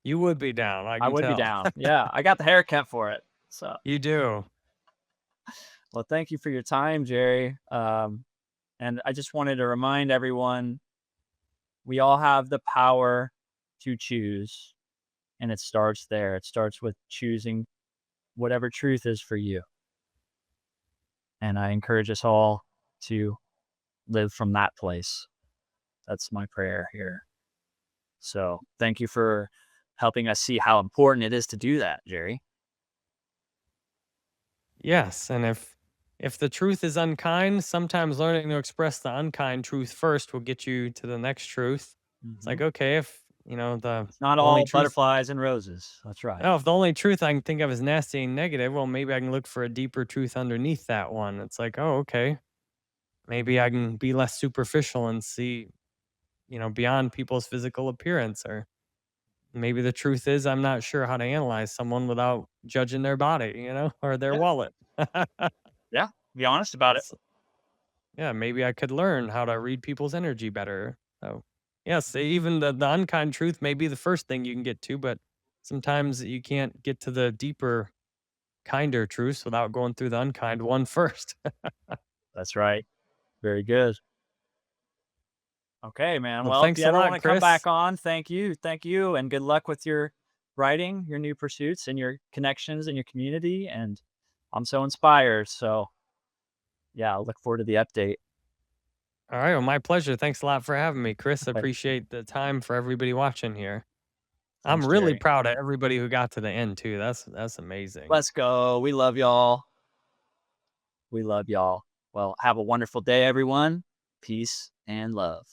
You would be down, I I can would be tell. down. Yeah, I got the haircut for it. So, You do. well, thank you for your time, Jerry. And I just wanted to remind everyone we all have the power to choose, and it starts there. It starts with choosing whatever truth is for you. And I encourage us all to live from that place. That's my prayer here. So thank you for helping us see how important it is to do that, Jerry. Yes, and if the truth is unkind, sometimes learning to express the unkind truth first will get you to the next truth. It's Hmm. like, okay, if, the It's not only all truth butterflies and roses. That's right. oh, if the only truth I can think of is nasty and negative, well, maybe I can look for a deeper truth underneath that one. It's like, oh, okay. Maybe I can be less superficial and see, beyond people's physical appearance. Or maybe the truth is I'm not sure how to analyze someone without judging their body, or their Yeah. wallet. Yeah. Be honest about it. It's yeah, maybe I could learn how to read people's energy better. So, yes, even the unkind truth may be the first thing you can get to, but sometimes you can't get to the deeper, kinder truths without going through the unkind one first. That's right. Very good. Okay, man. Well, Well, if thanks you a ever lot, want to come Chris. back on, thank you. Thank you. And good luck with your writing, your new pursuits, and your connections in your community. And I'm so inspired. So, yeah, I'll look forward to the update. All right, well, my pleasure. Thanks a lot for having me, Chris. Okay. Appreciate the time for everybody watching here. I'm Thanks, really Jerry. proud of everybody who got to the end too. That's amazing. Let's go. We love y'all. We love y'all. Well, have a wonderful day, everyone. Peace and love.